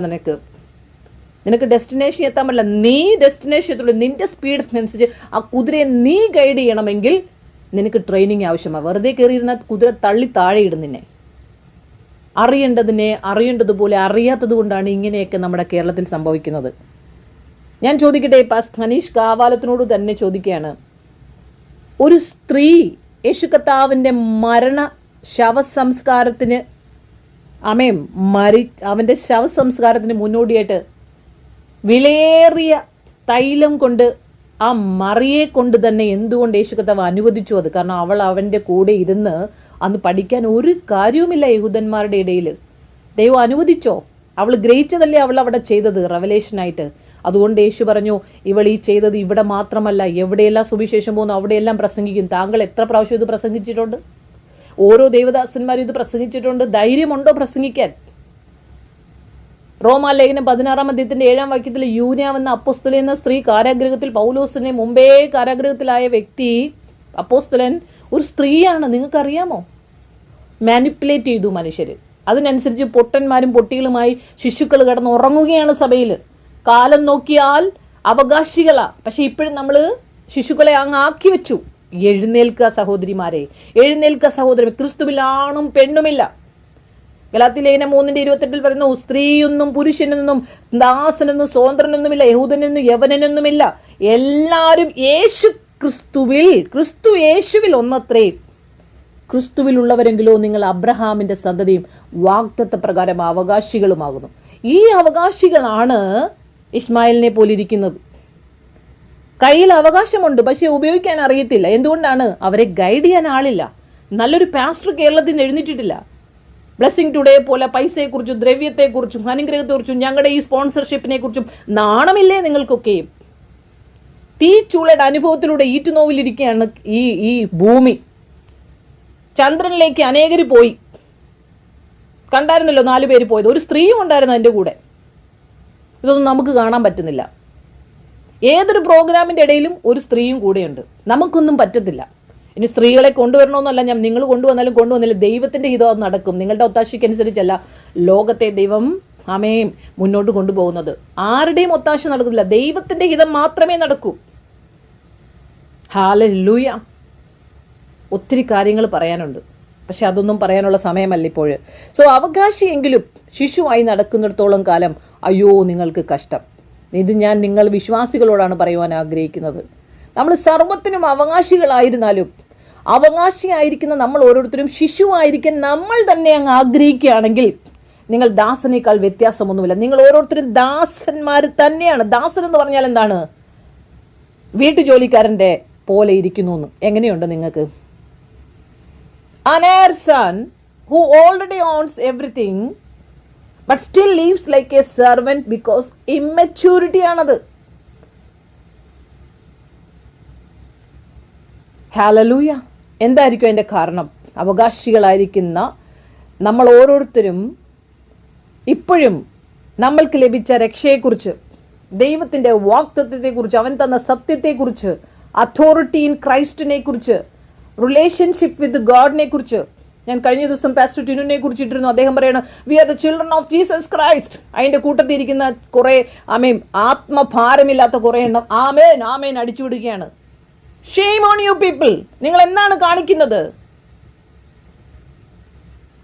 നിനക്ക് ഡെസ്റ്റിനേഷൻ എത്താൻ പറ്റില്ല. നീ ഡെസ്റ്റിനേഷൻ എത്തുള്ളൂ. നിന്റെ സ്പീഡിനനുസരിച്ച് ആ കുതിരയെ നീ ഗൈഡ് ചെയ്യണമെങ്കിൽ നിനക്ക് ട്രെയിനിങ് ആവശ്യമാണ്. വെറുതെ കയറിയിരുന്ന കുതിര തള്ളി താഴെയിടും നിന്നെ. അറിയേണ്ടതുപോലെ അറിയാത്തത് കൊണ്ടാണ് ഇങ്ങനെയൊക്കെ നമ്മുടെ കേരളത്തിൽ സംഭവിക്കുന്നത്. ഞാൻ ചോദിക്കട്ടെ, പാസ്റ്റർ ഹനീഷ് കാവാലത്തിനോട് തന്നെ ചോദിക്കുകയാണ്. ഒരു സ്ത്രീ യേശു കർത്താവിന്റെ ശവസംസ്കാരത്തിന് അവന്റെ ശവസംസ്കാരത്തിന് മുന്നോടിയായിട്ട് വിലയേറിയ തൈലം കൊണ്ട് ആ മറിയെ കൊണ്ട് തന്നെ എന്തുകൊണ്ട് യേശു കർത്താവ് അനുവദിച്ചു അത്? കാരണം അവൾ അവന്റെ കൂടെ ഇരുന്ന് അന്ന് പഠിക്കാൻ ഒരു കാര്യവുമില്ല യഹൂദന്മാരുടെ ഇടയിൽ. ദൈവം അനുവദിച്ചോ? അവൾ ഗ്രഹിച്ചതല്ലേ അവൾ അവിടെ ചെയ്തത് റെവലേഷനായിട്ട്. അതുകൊണ്ട് യേശു പറഞ്ഞു, ഇവൾ ഈ ചെയ്തത് ഇവിടെ മാത്രമല്ല, എവിടെയെല്ലാം സുവിശേഷം പോകുന്നു അവിടെയെല്ലാം പ്രസംഗിക്കും. താങ്കൾ എത്ര പ്രാവശ്യം ഇത് പ്രസംഗിച്ചിട്ടുണ്ട്? ഓരോ ദേവദാസന്മാരും ഇത് പ്രസംഗിച്ചിട്ടുണ്ട്. ധൈര്യമുണ്ടോ പ്രസംഗിക്കാൻ? റോമാലേഖനം 16-ാം അധ്യായത്തിന്റെ 7-ാം വാക്യത്തിൽ യൂനിയാവെന്ന അപ്പോസ്തലൻ എന്ന സ്ത്രീ കാരാഗൃഹത്തിൽ, പൗലോസിനെ മുമ്പേ കാരാഗൃഹത്തിലായ വ്യക്തി, അപ്പോസ്തലൻ ഒരു സ്ത്രീയാണ്. നിങ്ങൾക്കറിയാമോ? മാനിപ്പുലേറ്റ് ചെയ്തു മനുഷ്യർ. അതിനനുസരിച്ച് പൊട്ടന്മാരും പൊട്ടികളുമായി ശിശുക്കൾ കിടന്ന് ഉറങ്ങുകയാണ് സഭയിൽ. കാലം നോക്കിയാൽ അവകാശികളാ. പക്ഷെ ഇപ്പോഴും നമ്മൾ ശിശുക്കളെ അങ്ങ് ആക്കി വെച്ചു. എഴുന്നേൽക്കുക സഹോദരിമാരെ, എഴുന്നേൽക്കുക സഹോദരൻ. ക്രിസ്തുവിൽ ആണും പെണ്ണുമില്ല. ഗലാത്യലേഖനം 3:28 പറയുന്നു, സ്ത്രീയൊന്നും പുരുഷനൊന്നും ദാസനൊന്നും സ്വതന്ത്രനൊന്നുമില്ല, യഹൂദനൊന്നും യവനനൊന്നുമില്ല, എല്ലാവരും ക്രിസ്തു യേശുവിൽ ഒന്നത്രേ. ക്രിസ്തുവിലുള്ളവരെങ്കിലോ നിങ്ങൾ അബ്രഹാമിന്റെ സന്തതിയും വാഗ്ദത്ത പ്രകാരം അവകാശികളുമാകുന്നു. ഈ അവകാശികളാണ് ഇസ്മായിലിനെ പോലിരിക്കുന്നത്. കയ്യിൽ അവകാശമുണ്ട്, പക്ഷെ ഉപയോഗിക്കാൻ അറിയത്തില്ല. എന്തുകൊണ്ടാണ്? അവരെ ഗൈഡ് ചെയ്യാൻ ആളില്ല. നല്ലൊരു പാസ്റ്റർ കേരളത്തിൽ നിന്ന് എഴുന്നേറ്റിട്ടില്ല. ബ്ലെസ്സിംഗ് ടുഡേ പോലെ പൈസയെക്കുറിച്ചും ദ്രവ്യത്തെക്കുറിച്ചും അനുഗ്രഹത്തെക്കുറിച്ചും ഞങ്ങളുടെ ഈ സ്പോൺസർഷിപ്പിനെ കുറിച്ചും നാണമില്ലേ നിങ്ങൾക്കൊക്കെയും? തീച്ചൂളയുടെ അനുഭവത്തിലൂടെ ഈറ്റുനോവിലിരിക്കുകയാണ് ഈ ഭൂമി. ചന്ദ്രനിലേക്ക് അനേകർ പോയി. കണ്ടായിരുന്നല്ലോ 4 പേര് പോയത്. ഒരു സ്ത്രീയും ഉണ്ടായിരുന്നു അതിൻ്റെ കൂടെ. ഇതൊന്നും നമുക്ക് കാണാൻ പറ്റുന്നില്ല. ഏതൊരു പ്രോഗ്രാമിൻ്റെ ഇടയിലും ഒരു സ്ത്രീയും കൂടെയുണ്ട്. നമുക്കൊന്നും പറ്റത്തില്ല. ഇനി സ്ത്രീകളെ കൊണ്ടുവരണമെന്നല്ല, നിങ്ങൾ കൊണ്ടുവന്നില്ല, ദൈവത്തിന്റെ ഹിതം അത് നടക്കും. നിങ്ങളുടെ ഒത്താശയ്ക്കനുസരിച്ചല്ല ലോകത്തെ ദൈവം മുന്നോട്ട് കൊണ്ടുപോകുന്നത്. ആരുടെയും ഒത്താശ നടക്കുന്നില്ല, ദൈവത്തിന്റെ ഹിതം മാത്രമേ നടക്കൂ. ഹല്ലേലൂയ. ഒത്തിരി കാര്യങ്ങൾ പറയാനുണ്ട്, പക്ഷെ അതൊന്നും പറയാനുള്ള സമയമല്ല ഇപ്പോൾ. അവകാശിയെങ്കിലും ശിശുവായി നടക്കുന്നിടത്തോളം കാലം അയ്യോ നിങ്ങൾക്ക് കഷ്ടം. ഇത് ഞാൻ നിങ്ങൾ വിശ്വാസികളോടാണ് പറയുവാൻ ആഗ്രഹിക്കുന്നത്. നമ്മൾ സർവ്വത്തിനും അവകാശികളായിരുന്നാലും അവകാശിയായിരിക്കുന്ന നമ്മൾ ഓരോരുത്തരും ശിശുവായിരിക്കാൻ നമ്മൾ തന്നെ അങ്ങ് ആഗ്രഹിക്കുകയാണെങ്കിൽ നിങ്ങൾ ദാസനേക്കാൾ വ്യത്യാസമൊന്നുമില്ല. നിങ്ങൾ ഓരോരുത്തരും ദാസന്മാർ തന്നെയാണ്. ദാസൻ എന്ന് പറഞ്ഞാൽ എന്താണ്? വീട്ടുജോലിക്കാരന്റെ പോലെ ഇരിക്കുന്നു എന്ന്. എങ്ങനെയുണ്ട് നിങ്ങൾക്ക്? An heir son who already owns everything but still lives like a servant because immaturity ആണത്. ഹല്ലേലൂയ. എന്തായിരിക്കും അതിൻ്റെ കാരണം? അവകാശികളായിരിക്കുന്ന നമ്മൾ ഓരോരുത്തരും ഇപ്പോഴും നമ്മൾക്ക് ലഭിച്ച രക്ഷയെക്കുറിച്ച്, ദൈവത്തിൻ്റെ വാഗ്ദത്തത്തെക്കുറിച്ച്, അവൻ തന്ന സത്യത്തെക്കുറിച്ച്, അതോറിറ്റി ഇൻ ക്രൈസ്റ്റിനെ കുറിച്ച് റിലേഷൻഷിപ്പ് വിത്ത് ഗോഡിനെ കുറിച്ച് ഞാൻ കഴിഞ്ഞ ദിവസം പാസ്റ്റർ ടിനുവിനെ കുറിച്ച് ഇട്ടിരുന്നു. അദ്ദേഹം പറയണം, we are the children of Jesus Christ. അതിന്റെ കൂട്ടത്തിൽ ഇരിക്കുന്ന കുറെ ആത്മഭാരമില്ലാത്ത കുറെ എണ്ണം ആമേൻ ആമേൻ അടിച്ചുവിടുകയാണ്. Shame on you people. നിങ്ങൾ എന്താണ് കാണിക്കുന്നത്?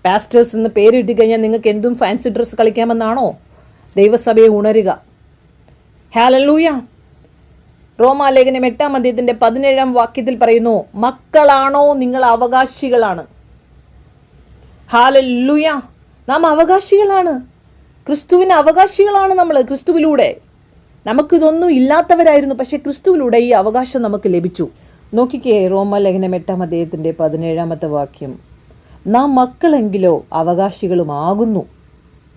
പാസ്റ്റേഴ്സ് എന്ന് പേരിട്ട് കഴിഞ്ഞാൽ നിങ്ങൾക്ക് എന്തും ഫാൻസി ഡ്രസ്സ് കളിക്കാമെന്നാണോ? ദൈവസഭയെ ഉണരുക. ഹല്ലേലൂയ. റോമാലേഖനം 8-ാം അധ്യായത്തിന്റെ 17-ാം വാക്യത്തിൽ പറയുന്നു, മക്കളാണോ നിങ്ങൾ അവകാശികളാണ്. ഹല്ലേലൂയ. നാം അവകാശികളാണ്. ക്രിസ്തുവിന് അവകാശികളാണ് നമ്മൾ. ക്രിസ്തുവിലൂടെ നമുക്കിതൊന്നും ഇല്ലാത്തവരായിരുന്നു, പക്ഷെ ക്രിസ്തുവിലൂടെ ഈ അവകാശം നമുക്ക് ലഭിച്ചു. നോക്കിക്കേ, റോമാലേഖനം 8-ാം അധ്യായത്തിന്റെ 17-ാമത്തെ വാക്യം, നാം മക്കളെങ്കിലോ അവകാശികളുമാകുന്നു.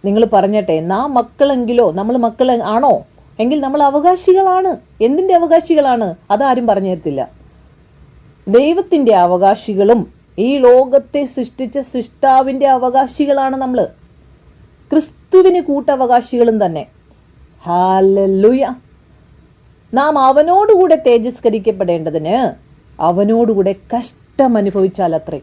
നിങ്ങൾ പറഞ്ഞട്ടെ, നാം മക്കളെങ്കിലോ, നമ്മൾ മക്കൾ ആണോ? എങ്കിൽ നമ്മൾ അവകാശികളാണ്. എന്തിന്റെ അവകാശികളാണ്? അതാരും പറഞ്ഞു തരത്തില്ല. ദൈവത്തിന്റെ അവകാശികളും ഈ ലോകത്തെ സൃഷ്ടിച്ച സൃഷ്ടാവിന്റെ അവകാശികളാണ് നമ്മൾ. ക്രിസ്തുവിന് കൂട്ടവകാശികളും തന്നെ. ഹല്ലേലൂയ. നാം അവനോടുകൂടെ തേജസ്കരിക്കപ്പെടേണ്ടതിന് അവനോടുകൂടെ കഷ്ടം അനുഭവിച്ചാൽ അത്രേ.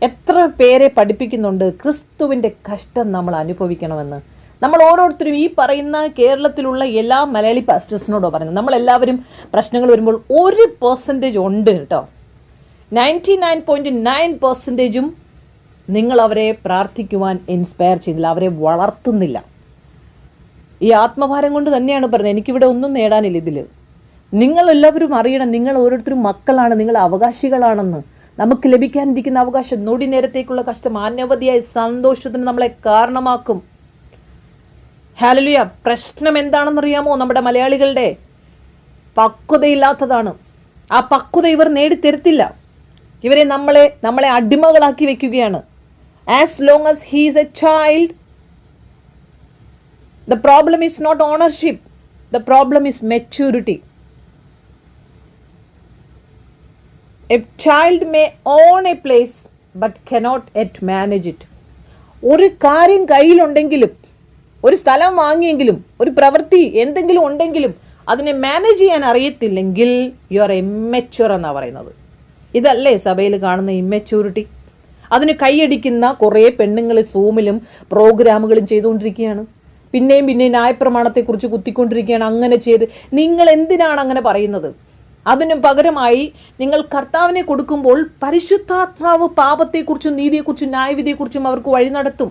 എത്ര പേരെ പഠിപ്പിക്കുന്നുണ്ട് ക്രിസ്തുവിന്റെ കഷ്ടം നമ്മൾ അനുഭവിക്കണമെന്ന്. നമ്മൾ ഓരോരുത്തരും ഈ പറയുന്ന കേരളത്തിലുള്ള എല്ലാ മലയാളി പാസ്റ്റേഴ്സിനോടോ പറയുന്നത്, നമ്മളെല്ലാവരും പ്രശ്നങ്ങൾ വരുമ്പോൾ 1% ഉണ്ട് കേട്ടോ. 99.9% നിങ്ങൾ അവരെ പ്രാർത്ഥിക്കുവാൻ ഇൻസ്പയർ ചെയ്യുന്നില്ല, അവരെ വളർത്തുന്നില്ല. ഈ ആത്മഭാരം കൊണ്ട് തന്നെയാണ് പറഞ്ഞത്, എനിക്കിവിടെ ഒന്നും നേടാനില്ല ഇതിൽ. നിങ്ങളെല്ലാവരും അറിയണം, നിങ്ങൾ ഓരോരുത്തരും മക്കളാണ്, നിങ്ങൾ അവകാശികളാണെന്ന്. നമുക്ക് ലഭിക്കാനിരിക്കുന്ന അവകാശം, നൊടി നേരത്തേക്കുള്ള കഷ്ടം അനവധിയായ സന്തോഷത്തിന് നമ്മളെ കാരണമാക്കും. ഹല്ലേലൂയ. പ്രശ്നം എന്താണെന്നറിയാമോ? നമ്മുടെ മലയാളികളുടെ പക്വതയില്ലാത്തതാണ്. ആ പക്വത ഇവർ നേടിത്തരത്തില്ല. ഇവരെ നമ്മളെ അടിമകളാക്കി വെക്കുകയാണ്. As long as he is A child, the problem is not ownership, the problem is maturity. A child may own a place but cannot yet manage it. ഒരു കാര്യം കയ്യിലുണ്ടെങ്കിലും, ഒരു സ്ഥലം വാങ്ങിയെങ്കിലും, ഒരു പ്രവൃത്തി എന്തെങ്കിലും ഉണ്ടെങ്കിലും അതിനെ മാനേജ് ചെയ്യാൻ അറിയത്തില്ലെങ്കിൽ യു ആർ ഇമ്മച്യൂർ എന്നാണ് പറയുന്നത്. ഇതല്ലേ സഭയിൽ കാണുന്ന ഇമ്മച്യൂരിറ്റി? അതിന് കൈയടിക്കുന്ന കുറേ പെണ്ണുങ്ങൾ സൂമിലും പ്രോഗ്രാമുകളും ചെയ്തുകൊണ്ടിരിക്കുകയാണ്. പിന്നെയും ന്യായപ്രമാണത്തെക്കുറിച്ച് കുത്തിക്കൊണ്ടിരിക്കുകയാണ്. അങ്ങനെ ചെയ്ത് നിങ്ങൾ എന്തിനാണ് അങ്ങനെ പറയുന്നത്? അതിന് പകരമായി നിങ്ങൾ കർത്താവിനെ കൊടുക്കുമ്പോൾ പരിശുദ്ധാത്മാവ് പാപത്തെക്കുറിച്ചും നീതിയെക്കുറിച്ചും ന്യായവിധിയെക്കുറിച്ചും അവർക്ക് വഴി നടത്തും.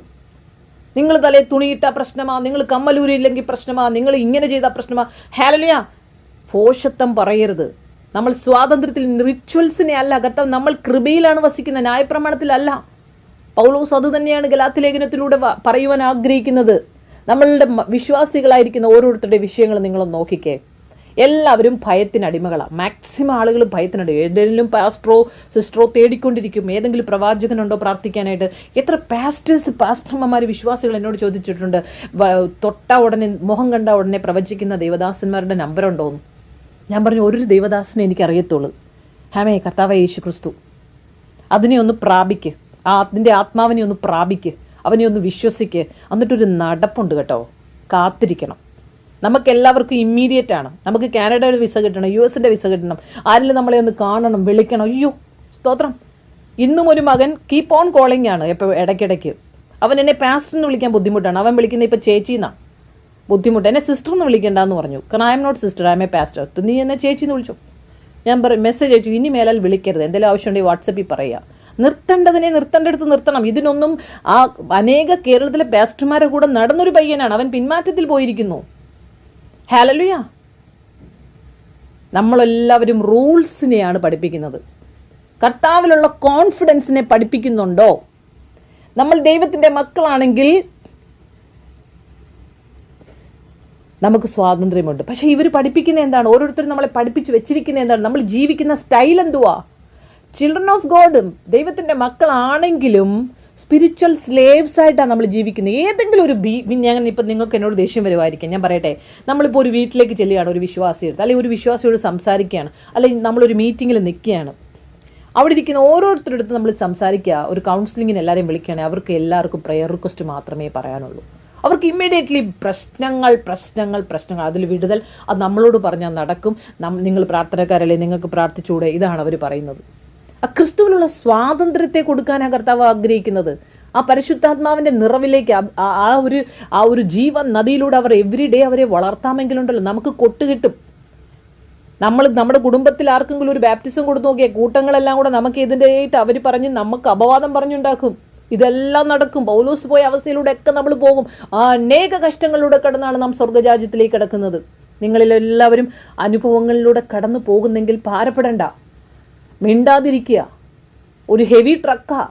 നിങ്ങൾ തലേ തുണിയിട്ട പ്രശ്നമാ, നിങ്ങൾ കമ്മലൂരില്ലെങ്കിൽ പ്രശ്നമാ, നിങ്ങൾ ഇങ്ങനെ ചെയ്ത പ്രശ്നമാ. ഹല്ലേലൂയ. ഭോഷത്വം പറയരുത്. നമ്മൾ സ്വാതന്ത്ര്യത്തിൽ, റിച്വൽസിനെ അല്ല കർത്താവ്, നമ്മൾ കൃപയിലാണ് വസിക്കുന്നത്, ന്യായപ്രമാണത്തിലല്ല. പൗലോസ് അത് തന്നെയാണ് ഗലാത്യ ലേഖനത്തിലൂടെ പറയുവാൻ ആഗ്രഹിക്കുന്നത്. നമ്മളുടെ വിശ്വാസികളായിരിക്കുന്ന ഓരോരുത്തരുടെ വിഷയങ്ങൾ നിങ്ങൾ നോക്കിക്കേ. എല്ലാവരും ഭയത്തിന് അടിമകളാണ്. മാക്സിമം ആളുകൾ ഭയത്തിനടി. ഏതെങ്കിലും പാസ്റ്ററോ സിസ്റ്ററോ തേടിക്കൊണ്ടിരിക്കും, ഏതെങ്കിലും പ്രവാചകനുണ്ടോ പ്രാർത്ഥിക്കാനായിട്ട്. എത്ര പാസ്റ്റർമാർ വിശ്വാസികൾ എന്നോട് ചോദിച്ചിട്ടുണ്ട്, തൊട്ട ഉടനെ, മുഖം കണ്ട ഉടനെ പ്രവചിക്കുന്ന ദേവദാസന്മാരുടെ നമ്പറുണ്ടോന്ന്. ഞാൻ പറഞ്ഞു, ഒരു ദേവദാസനെ എനിക്കറിയത്തുള്ളൂ. ഹാമേ കർത്താവേ യേശു ക്രിസ്തു. അതിനെ ഒന്ന് പ്രാപിക്ക്, അതിൻ്റെ ആത്മാവിനെ ഒന്ന് പ്രാപിക്ക്, അവനെ ഒന്ന് വിശ്വസിക്ക്. എന്നിട്ടൊരു നടപ്പുണ്ട് കേട്ടോ. കാത്തിരിക്കണം. നമുക്കെല്ലാവർക്കും ഇമ്മീഡിയറ്റ് ആണ്. നമുക്ക് കാനഡയുടെ വിസ കിട്ടണം, US-ൻ്റെ വിസ കിട്ടണം, ആരെങ്കിലും നമ്മളെ ഒന്ന് കാണണം, വിളിക്കണം. അയ്യോ സ്തോത്രം. ഇന്നും ഒരു മകൻ കീപ്പ് ഓൺ കോളിംഗ് ആണ്. ഇപ്പോൾ ഇടയ്ക്കിടയ്ക്ക് അവൻ എന്നെ പാസ്റ്റർ എന്ന് വിളിക്കാൻ ബുദ്ധിമുട്ടാണ്. അവൻ വിളിക്കുന്നത് ഇപ്പോൾ ചേച്ചിന്നാണ്. ബുദ്ധിമുട്ട്. എന്നെ സിസ്റ്റർ എന്ന് വിളിക്കേണ്ടെന്ന് പറഞ്ഞു. കാരണം I M not sister, I'm a pastor. നീ എന്നെ ചേച്ചിന്ന് വിളിച്ചു. ഞാൻ മെസ്സേജ് അയച്ചു, ഇനി മേലാൽ വിളിക്കരുത്, എന്തെങ്കിലും ആവശ്യമുണ്ടെങ്കിൽ വാട്സപ്പിൽ പറയുക. നിർത്തേണ്ടതിനെ നിർത്തേണ്ടടുത്ത് നിർത്തണം. ഇതിനൊന്നും ആ അനേക കേരളത്തിലെ പാസ്റ്റർമാരുടെ കൂടെ നടന്നൊരു പയ്യനാണ്. അവൻ പിന്മാറ്റത്തിൽ പോയിരിക്കുന്നു. ഹല്ലേലൂയ. നമ്മളെല്ലാവരും റൂൾസിനെയാണ് പഠിപ്പിക്കുന്നത്. കർത്താവിലുള്ള കോൺഫിഡൻസിനെ പഠിപ്പിക്കുന്നുണ്ടോ? നമ്മൾ ദൈവത്തിൻ്റെ മക്കളാണെങ്കിൽ നമുക്ക് സ്വാതന്ത്ര്യമുണ്ട്. പക്ഷേ ഇവർ പഠിപ്പിക്കുന്ന എന്താണ്? ഓരോരുത്തരും നമ്മളെ പഠിപ്പിച്ച് വെച്ചിരിക്കുന്ന എന്താണ്? നമ്മൾ ജീവിക്കുന്ന സ്റ്റൈൽ എന്തുവാ? ചിൽഡ്രൻ ഓഫ് ഗോഡും ദൈവത്തിൻ്റെ മക്കളാണെങ്കിലും സ്പിരിച്വൽ സ്ലേവ്സ് ആയിട്ടാണ് നമ്മൾ ജീവിക്കുന്നത്. ഏതെങ്കിലും ഒരു ഞാൻ ഇപ്പം നിങ്ങൾക്ക് എന്നോട് ദേഷ്യം വരുമായിരിക്കും, ഞാൻ പറയട്ടെ. നമ്മളിപ്പോൾ ഒരു വീട്ടിലേക്ക് ചെല്ലുകയാണ്, ഒരു വിശ്വാസിയെടുത്ത്, അല്ലെങ്കിൽ ഒരു വിശ്വാസിയോട് സംസാരിക്കുകയാണ്, അല്ലെങ്കിൽ നമ്മളൊരു മീറ്റിങ്ങിൽ നിൽക്കുകയാണ്. അവിടെ ഇരിക്കുന്ന ഓരോരുത്തരുടെ അടുത്ത് നമ്മൾ സംസാരിക്കുക, ഒരു കൗൺസിലിങ്ങിന് എല്ലാവരെയും വിളിക്കുകയാണെങ്കിൽ അവർക്ക് എല്ലാവർക്കും പ്രെയർ റിക്വസ്റ്റ് മാത്രമേ പറയാനുള്ളൂ. അവർക്ക് ഇമ്മീഡിയറ്റ്ലി പ്രശ്നങ്ങൾ, അതിൽ വിടുതൽ. അത് നമ്മളോട് പറഞ്ഞാൽ നടക്കും. നിങ്ങൾ പ്രാർത്ഥനക്കാരല്ലേ, നിങ്ങൾക്ക് പ്രാർത്ഥിച്ചൂടെ? ഇതാണ് അവർ പറയുന്നത്. ആ ക്രിസ്തുവിലുള്ള സ്വാതന്ത്ര്യത്തെ കൊടുക്കാനാണ് കർത്താവ് ആഗ്രഹിക്കുന്നത്. ആ പരിശുദ്ധാത്മാവിന്റെ നിറവിലേക്ക് ആ ഒരു ജീവൻ നദിയിലൂടെ അവർ എവറി ഡേ അവരെ വളർത്താമെങ്കിലുണ്ടല്ലോ നമുക്ക് കൊട്ടുകിട്ടും. നമ്മുടെ കുടുംബത്തിൽ ആർക്കെങ്കിലും ഒരു ബാപ്റ്റിസം കൊടുത്തു നോക്കിയാൽ കൂട്ടങ്ങളെല്ലാം കൂടെ നമുക്ക് ഇതിൻ്റെയായിട്ട് അവർ പറഞ്ഞ് നമുക്ക് അപവാദം പറഞ്ഞുണ്ടാക്കും. ഇതെല്ലാം നടക്കും. പൗലോസ് പോയ അവസ്ഥയിലൂടെ ഒക്കെ നമ്മൾ പോകും. അനേക കഷ്ടങ്ങളിലൂടെ കടന്നാണ് നാം സ്വർഗരാജ്യത്തിലേക്ക് കിടക്കുന്നത്. നിങ്ങളിലെല്ലാവരും അനുഭവങ്ങളിലൂടെ കടന്നു പോകുന്നെങ്കിൽ ഭാരപ്പെടണ്ട, മിണ്ടാതിരിക്കുക. ഒരു ഹെവി ട്രക്കാ,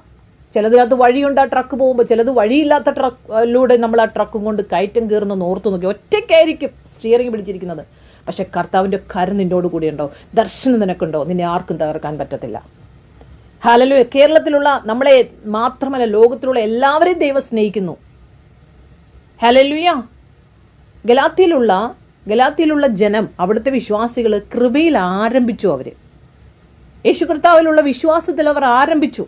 ചിലതിനകത്ത് വഴിയുണ്ട് ആ ട്രക്ക് പോകുമ്പോൾ, ചിലത് വഴിയില്ലാത്ത ട്രക്കിലൂടെ നമ്മൾ ആ ട്രക്കും കൊണ്ട് കയറ്റം കയറുന്ന ഓർത്ത് നോക്കി. ഒറ്റയ്ക്കായിരിക്കും സ്റ്റിയറിംഗ് പിടിച്ചിരിക്കുന്നത്, പക്ഷെ കർത്താവിൻ്റെ കരം നിന്നോട് കൂടി ഉണ്ടോ, ദർശനം നിനക്കുണ്ടോ, നിന്നെ ആർക്കും തകർക്കാൻ പറ്റത്തില്ല. ഹല്ലേലൂയ. കേരളത്തിലുള്ള നമ്മളെ മാത്രമല്ല, ലോകത്തിലുള്ള എല്ലാവരെയും ദൈവം സ്നേഹിക്കുന്നു. ഹല്ലേലൂയ. ഗലാത്യയിലുള്ള ജനം, അവിടുത്തെ വിശ്വാസികൾ കൃപയിൽ ആരംഭിച്ചു. അവർ യേശു കർത്താവിലുള്ള വിശ്വാസത്തിൽ അവർ ആരംഭിച്ചു.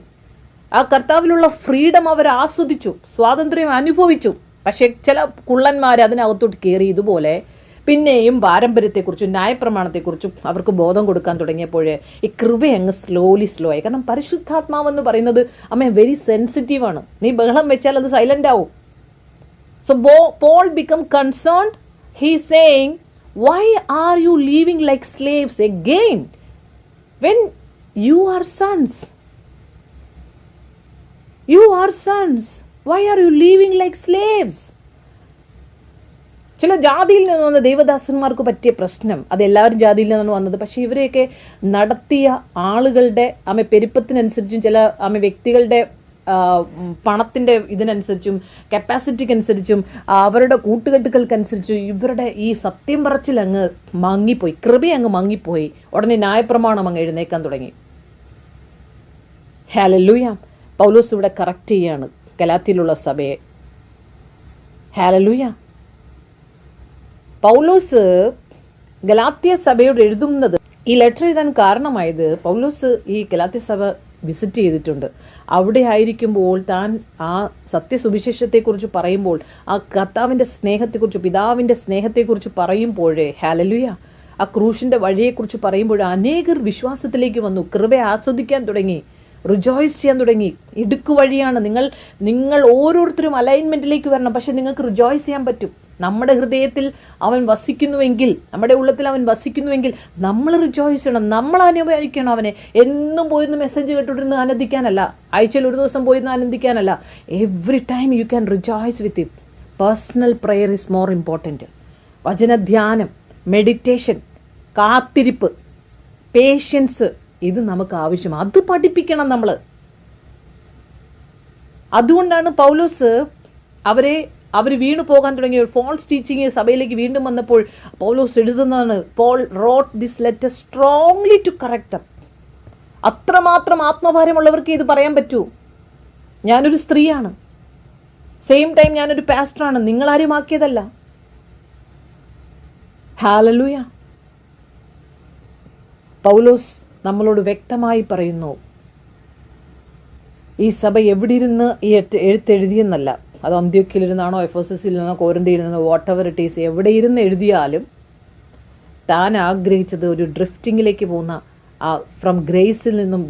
ആ കർത്താവിലുള്ള ഫ്രീഡം അവർ ആസ്വദിച്ചു, സ്വാതന്ത്ര്യം അനുഭവിച്ചു. പക്ഷെ ചില കുള്ളന്മാർ അതിനകത്തോട്ട് കയറി ഇതുപോലെ പിന്നെയും പാരമ്പര്യത്തെക്കുറിച്ചും ന്യായപ്രമാണത്തെക്കുറിച്ചും അവർക്ക് ബോധം കൊടുക്കാൻ തുടങ്ങിയപ്പോൾ ഈ കൃപ അങ്ങ് സ്ലോ ആയി. കാരണം പരിശുദ്ധാത്മാവെന്ന് പറയുന്നത് വെരി സെൻസിറ്റീവാണ്. നീ ബഹളം വെച്ചാൽ അത് സൈലന്റ് ആവും. So Paul become concerned. He saying, why are you living like slaves again when you are sons? You are sons. Why are you living like slaves? ചില ജാതിയിൽ നിന്ന് വന്ന ദൈവദാസന്മാർക്ക് പറ്റിയ പ്രശ്നം, അത് എല്ലാവരും ജാതിയിൽ നിന്നാണ് വന്നത്. പക്ഷെ ഇവരെയൊക്കെ നടത്തിയ ആളുകളുടെ പെരുപ്പത്തിനനുസരിച്ചും ചില വ്യക്തികളുടെ പണത്തിൻ്റെ ഇതിനനുസരിച്ചും കപ്പാസിറ്റിക്കനുസരിച്ചും അവരുടെ കൂട്ടുകെട്ടുകൾക്കനുസരിച്ചും ഇവരുടെ ഈ സത്യം പറച്ചിൽ അങ്ങ് മങ്ങിപ്പോയി, കൃപ അങ്ങ് മങ്ങിപ്പോയി. ഉടനെ ന്യായപ്രമാണം അങ്ങ് എഴുന്നേക്കാൻ തുടങ്ങി. ഹല്ലേലൂയ. പൗലോസ് ഇവിടെ കറക്റ്റ് ചെയ്യാണ് ഗലാത്യയിലുള്ള സഭയെ. ഹല്ലേലൂയ. പൗലോസ് ഗലാത്യ സഭയോട് എഴുതുന്നത്, ഈ ലെറ്റർ എഴുതാൻ കാരണമായത് പൗലോസ് ഈ ഗലാത്യ സഭ വിസിറ്റ് ചെയ്തിട്ടുണ്ട്. അവിടെ ആയിരിക്കുമ്പോൾ താൻ ആ സത്യസുവിശേഷത്തെക്കുറിച്ച് പറയുമ്പോൾ, ആ കർത്താവിൻ്റെ സ്നേഹത്തെക്കുറിച്ച്, പിതാവിൻ്റെ സ്നേഹത്തെക്കുറിച്ച് പറയുമ്പോഴേ, ഹല്ലേലൂയ, ആ ക്രൂശിൻ്റെ വഴിയെക്കുറിച്ച് പറയുമ്പോൾ അനേകർ വിശ്വാസത്തിലേക്ക് വന്നു, കൃപ ആസ്വദിക്കാൻ തുടങ്ങി, റിജോയ്സ് ചെയ്യാൻ തുടങ്ങി. ഇടുക്കു വഴിയാണ്. നിങ്ങൾ ഓരോരുത്തരും അലൈൻമെൻറ്റിലേക്ക് വരണം. പക്ഷെ നിങ്ങൾക്ക് റിജോയ്സ് ചെയ്യാൻ പറ്റും. നമ്മുടെ ഹൃദയത്തിൽ അവൻ വസിക്കുന്നുവെങ്കിൽ, നമ്മുടെ ഉള്ളത്തിൽ അവൻ വസിക്കുന്നുവെങ്കിൽ നമ്മൾ റിജോയ്സ് ചെയ്യണം, നമ്മൾ അനുഭവിക്കണം അവനെ. എന്നും പോയിരുന്ന് മെസ്സേജ് കേട്ടിട്ടിരുന്ന് ആനന്ദിക്കാനല്ല, ആഴ്ചയിൽ ഒരു ദിവസം പോയിരുന്ന് ആനന്ദിക്കാനല്ല. Every time you can rejoice with him. Personal prayer is more important. വചനധ്യാനം, മെഡിറ്റേഷൻ, കാത്തിരിപ്പ്, പേഷ്യൻസ്, ഇത് നമുക്ക് ആവശ്യമാണ്. അത് പഠിപ്പിക്കണം നമ്മൾ. അതുകൊണ്ടാണ് പൗലോസ് അവർ വീണു പോകാൻ തുടങ്ങിയ ഫോൾസ് ടീച്ചിങ് സഭയിലേക്ക് വീണ്ടും വന്നപ്പോൾ പൗലോസ് എഴുതുന്നതാണ്, Paul wrote this letter strongly to correct them. അത്രമാത്രം ആത്മഭാരമുള്ളവർക്ക് ഇത് പറയാൻ പറ്റൂ. ഞാനൊരു സ്ത്രീയാണ്, സെയിം ടൈം ഞാനൊരു പാസ്റ്ററാണ്, നിങ്ങളാരും ആക്കിയതല്ല. ഹല്ലേലൂയ. പൗലോസ് നമ്മളോട് വ്യക്തമായി പറയുന്നു, ഈ സഭ എവിടെ ഇരുന്ന് ഈ എഴുത്തെഴുതിയെന്നല്ല, അത് അന്ത്യോക്യയിലിരുന്നാണോ എഫെസസിൽ നിന്നോ കോരിന്ത്യയിൽ നിന്നോ വാട്ട് എവർ ഇറ്റ് ഈസ്, എവിടെ ഇരുന്ന് എഴുതിയാലും താൻ ആഗ്രഹിച്ചത് ഒരു ഡ്രിഫ്റ്റിങ്ങിലേക്ക് പോകുന്ന, ഫ്രം ഗ്രേസിൽ നിന്നും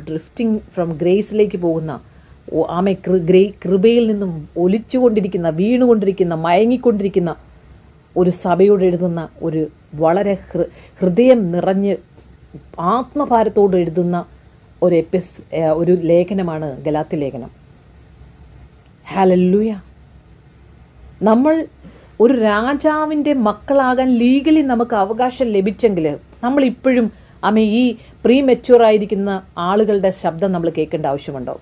ഫ്രം ഗ്രേസിലേക്ക് പോകുന്ന, കൃപയിൽ നിന്നും ഒലിച്ചുകൊണ്ടിരിക്കുന്ന, വീണുകൊണ്ടിരിക്കുന്ന, മയങ്ങിക്കൊണ്ടിരിക്കുന്ന ഒരു സഭയോട് എഴുതുന്ന ഒരു വളരെ ഹൃദയം നിറഞ്ഞ് ആത്മഭാരത്തോട് എഴുതുന്ന ഒരു ലേഖനമാണ് ഗലാത്യ ലേഖനം. ഹല്ലേലൂയ. നമ്മൾ ഒരു രാജാവിൻ്റെ മക്കളാകാൻ ലീഗലി നമുക്ക് അവകാശം ലഭിച്ചെങ്കിൽ നമ്മൾ ഇപ്പോഴും ഈ പ്രീമെച്യൂറായിരിക്കുന്ന ആളുകളുടെ ശബ്ദം നമ്മൾ കേൾക്കേണ്ട ആവശ്യമുണ്ടോ?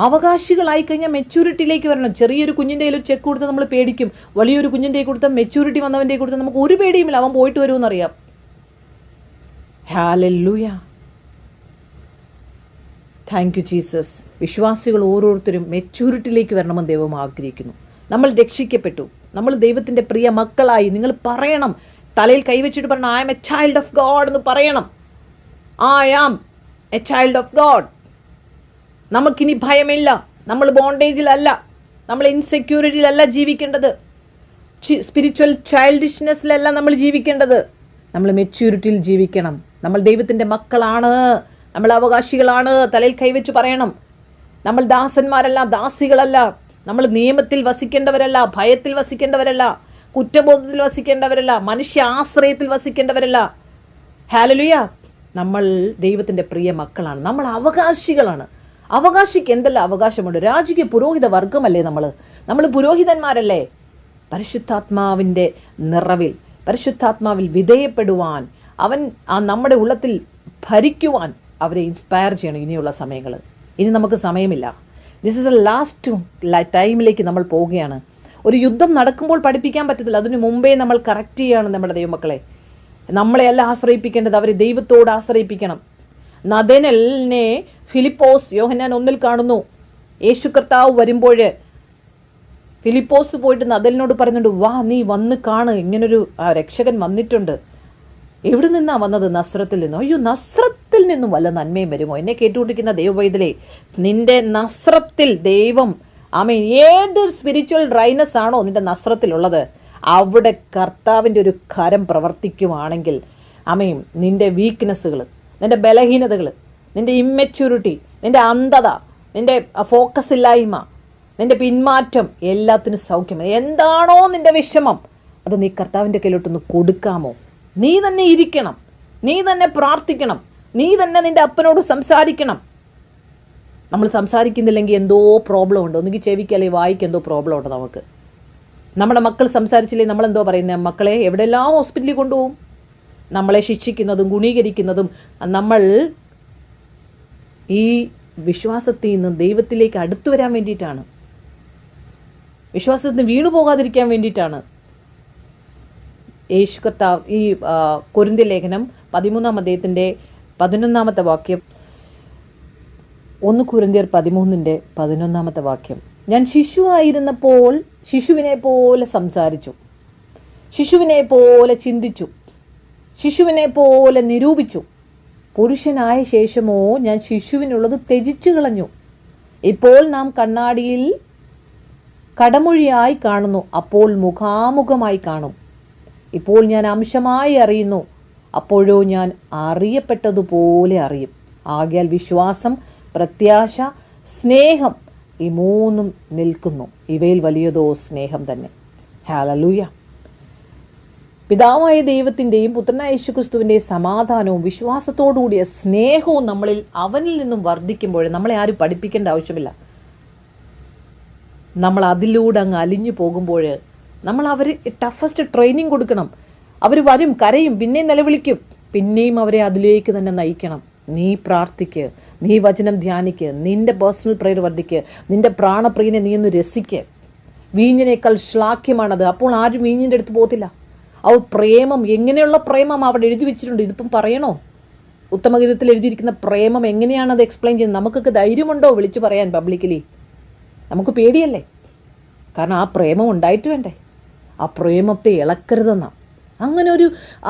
അവകാശികളായി കഴിഞ്ഞാൽ മെച്യൂരിറ്റിയിലേക്ക് വരണം. ചെറിയൊരു കുഞ്ഞിൻ്റെ കയ്യിൽ ഒരു ചെക്ക് കൊടുത്താൽ നമ്മൾ പേടിക്കും. വലിയൊരു കുഞ്ഞിൻ്റെ കൊടുത്താൽ, മെച്യൂരിറ്റി വന്നവൻ്റെ കൊടുത്താൽ നമുക്ക് ഒരു പേടിയുമില്ല, അവൻ പോയിട്ട് വരുമെന്നറിയാം. ഹല്ലേലൂയ. Thank you Jesus. വിശ്വാസികൾ ഓരോരുത്തരും മെച്യൂരിറ്റിയിലേക്ക് വരണമെന്ന് ദൈവം ആഗ്രഹിക്കുന്നു. നമ്മൾ രക്ഷിക്കപ്പെട്ടു, നമ്മൾ ദൈവത്തിൻ്റെ പ്രിയ മക്കളായി. നിങ്ങൾ പറയണം, തലയിൽ കൈവച്ചിട്ട് പറയണം, I am a child of God എന്ന് പറയണം. I am a child of God. നമുക്കിനി ഭയമില്ല. നമ്മൾ ബോണ്ടേജിലല്ല, നമ്മൾ ഇൻസെക്യൂരിറ്റിയിലല്ല ജീവിക്കേണ്ടത്, സ്പിരിച്വൽ ചൈൽഡിഷ്നെസ്സിലല്ല നമ്മൾ ജീവിക്കേണ്ടത്. നമ്മൾ മെച്യൂരിറ്റിയിൽ ജീവിക്കണം. നമ്മൾ ദൈവത്തിൻ്റെ മക്കളാണ്. നമ്മൾ അവകാശികളാണ്. തലയിൽ കൈവച്ച് പറയണം. നമ്മൾ ദാസന്മാരല്ല, ദാസികളല്ല. നമ്മൾ നിയമത്തിൽ വസിക്കേണ്ടവരല്ല, ഭയത്തിൽ വസിക്കേണ്ടവരല്ല, കുറ്റബോധത്തിൽ വസിക്കേണ്ടവരല്ല, മനുഷ്യ ആശ്രയത്തിൽ വസിക്കേണ്ടവരല്ല. ഹല്ലേലൂയ. നമ്മൾ ദൈവത്തിൻ്റെ പ്രിയ മക്കളാണ്. നമ്മൾ അവകാശികളാണ്. അവകാശിക്ക് എന്തെല്ലാം അവകാശമുണ്ട്? രാജകീയ പുരോഹിത വർഗമല്ലേ നമ്മൾ പുരോഹിതന്മാരല്ലേ? പരിശുദ്ധാത്മാവിൻ്റെ നിറവിൽ, പരിശുദ്ധാത്മാവിൽ വിധേയപ്പെടുവാൻ, അവൻ നമ്മുടെ ഉള്ളത്തിൽ ഭരിക്കുവാൻ അവരെ ഇൻസ്പയർ ചെയ്യണം. ഇനിയുള്ള സമയങ്ങൾ, ഇനി നമുക്ക് സമയമില്ല. ദിസ് ഇസ് എ ലാസ്റ്റ് ടൈമിലേക്ക് നമ്മൾ പോവുകയാണ്. ഒരു യുദ്ധം നടക്കുമ്പോൾ പഠിപ്പിക്കാൻ പറ്റത്തില്ല. അതിനു മുമ്പേ നമ്മൾ കറക്റ്റ് ചെയ്യാണ് നമ്മുടെ ദൈവമക്കളെ. നമ്മളെയല്ല ആശ്രയിപ്പിക്കേണ്ടത്, അവരെ ദൈവത്തോട് ആശ്രയിപ്പിക്കണം. നഥനേലിനെ ഫിലിപ്പോസ് യോഹന്നാൻ 1 കാണുന്നു. യേശു കർത്താവ് വരുമ്പോൾ ഫിലിപ്പോസ് പോയിട്ട് നഥനേലിനോട് പറയുന്നുണ്ട്, വാ നീ വന്ന് കാണ്, ഇങ്ങനൊരു രക്ഷകൻ വന്നിട്ടുണ്ട്. എവിടെ നിന്നാ വന്നത്? നസ്രത്തിൽ നിന്നും. അയ്യോ, നസ്രത്തിൽ നിന്നും വല്ല നന്മയും വരുമോ? എന്നെ കേട്ടുകൊണ്ടിരിക്കുന്ന ദൈവവൈതലേ, നിന്റെ നസ്രത്തിൽ ദൈവം, ഏത് സ്പിരിച്വൽ ഡ്രൈനസ് ആണോ നിന്റെ നസ്രത്തിലുള്ളത്, അവിടെ കർത്താവിൻ്റെ ഒരു കരം പ്രവർത്തിക്കുവാണെങ്കിൽ നിന്റെ വീക്ക്നെസ്സുകൾ, നിന്റെ ബലഹീനതകൾ, നിന്റെ ഇമ്മെച്യൂരിറ്റി, നിന്റെ അന്ധത, നിന്റെ ഫോക്കസ് ഇല്ലായ്മ, നിന്റെ പിന്മാറ്റം, എല്ലാത്തിനും സൗഖ്യം. എന്താണോ നിന്റെ വിഷമം, അത് നീ കർത്താവിൻ്റെ കയ്യിലോട്ടൊന്ന് കൊടുക്കാമോ? നീ തന്നെ ഇരിക്കണം, നീ തന്നെ പ്രാർത്ഥിക്കണം, നീ തന്നെ നിന്റെ അപ്പനോട് സംസാരിക്കണം. നമ്മൾ സംസാരിക്കുന്നില്ലെങ്കിൽ എന്തോ പ്രോബ്ലം ഉണ്ട്. ഒന്നുകിൽ ചെവിക്ക് അല്ലെങ്കിൽ വായിക്ക് എന്തോ പ്രോബ്ലം ഉണ്ട് നമുക്ക്. നമ്മുടെ മക്കൾ സംസാരിച്ചില്ലെങ്കിൽ നമ്മളെന്തോ പറയുന്നത്? മക്കളെ എവിടെയെല്ലാം ഹോസ്പിറ്റലിൽ കൊണ്ടുപോകും. നമ്മളെ ശിക്ഷിക്കുന്നതും ഗുണീകരിക്കുന്നതും നമ്മൾ ഈ വിശ്വാസത്തിൽ നിന്ന് ദൈവത്തിലേക്ക് അടുത്തു വരാൻ വേണ്ടിയിട്ടാണ്, വിശ്വാസത്തിൽ നിന്ന് വീണു പോകാതിരിക്കാൻ വേണ്ടിയിട്ടാണ്. യേശു കർത്താവ് ഈ കൊരിന്ത്യ ലേഖനം 13-ാം അധ്യായത്തിൻ്റെ 11-ാമത്തെ വാക്യം, 1 കൊരിന്ത്യർ 13-ന്റെ 11-ാമത്തെ ഞാൻ ശിശുവായിരുന്നപ്പോൾ ശിശുവിനെ പോലെ സംസാരിച്ചു, ശിശുവിനെ പോലെ ചിന്തിച്ചു, ശിശുവിനെ പോലെ നിരൂപിച്ചു. പുരുഷനായ ശേഷമോ ഞാൻ ശിശുവിനുള്ളത് ത്യജിച്ചു കളഞ്ഞു. ഇപ്പോൾ നാം കണ്ണാടിയിൽ കടമൊഴിയായി കാണുന്നു, അപ്പോൾ മുഖാമുഖമായി കാണും. ഇപ്പോൾ ഞാൻ അംശമായി അറിയുന്നു, അപ്പോഴോ ഞാൻ അറിയപ്പെട്ടതുപോലെ അറിയും. ആകയാൽ വിശ്വാസം, പ്രത്യാശ, സ്നേഹം, ഈ 3 നിൽക്കുന്നു. ഇവയിൽ വലിയതോ സ്നേഹം തന്നെ. ഹല്ലേലൂയ. പിതാവായ ദൈവത്തിൻ്റെയും പുത്രനായ യേശുക്രിസ്തുവിൻ്റെയും സമാധാനവും വിശ്വാസത്തോടുകൂടിയ സ്നേഹവും നമ്മളിൽ അവനിൽ നിന്നും വർദ്ധിക്കുമ്പോൾ നമ്മളെ ആരും പഠിപ്പിക്കേണ്ട ആവശ്യമില്ല. നമ്മൾ അതിലൂടെ അങ്ങ് അലിഞ്ഞു പോകുമ്പോൾ നമ്മൾ അവർ ടഫസ്റ്റ് ട്രെയിനിങ് കൊടുക്കണം. അവർ വരും, കരയും, പിന്നെയും നിലവിളിക്കും, പിന്നെയും അവരെ അതിലേക്ക് തന്നെ നയിക്കണം. നീ പ്രാർത്ഥിക്ക്, നീ വചനം ധ്യാനിക്ക്, നിന്റെ പേഴ്സണൽ പ്രയർ വർദ്ധിക്ക്, നിന്റെ പ്രാണപ്രിയനെ നീ ഒന്ന് രസിക്ക്. വീഞ്ഞിനേക്കാൾ ശ്ലാഘ്യമാണത്. അപ്പോൾ ആരും വീഞ്ഞിൻ്റെ അടുത്ത് പോകത്തില്ല. പ്രേമം, എങ്ങനെയുള്ള പ്രേമം അവിടെ എഴുതി വെച്ചിട്ടുണ്ട്. ഇതിപ്പം പറയണോ? ഉത്തമഗീതത്തിൽ എഴുതിയിരിക്കുന്ന പ്രേമം എങ്ങനെയാണത് എക്സ്പ്ലെയിൻ ചെയ്യുന്നത്? നമുക്കൊക്കെ ധൈര്യമുണ്ടോ വിളിച്ചു പറയാൻ പബ്ലിക്കലി? നമുക്ക് പേടിയല്ലേ? കാരണം ആ പ്രേമം ഉണ്ടായിട്ട് വേണ്ടേ? ആ പ്രേമത്തെ ഇളക്കരുതെന്നാ.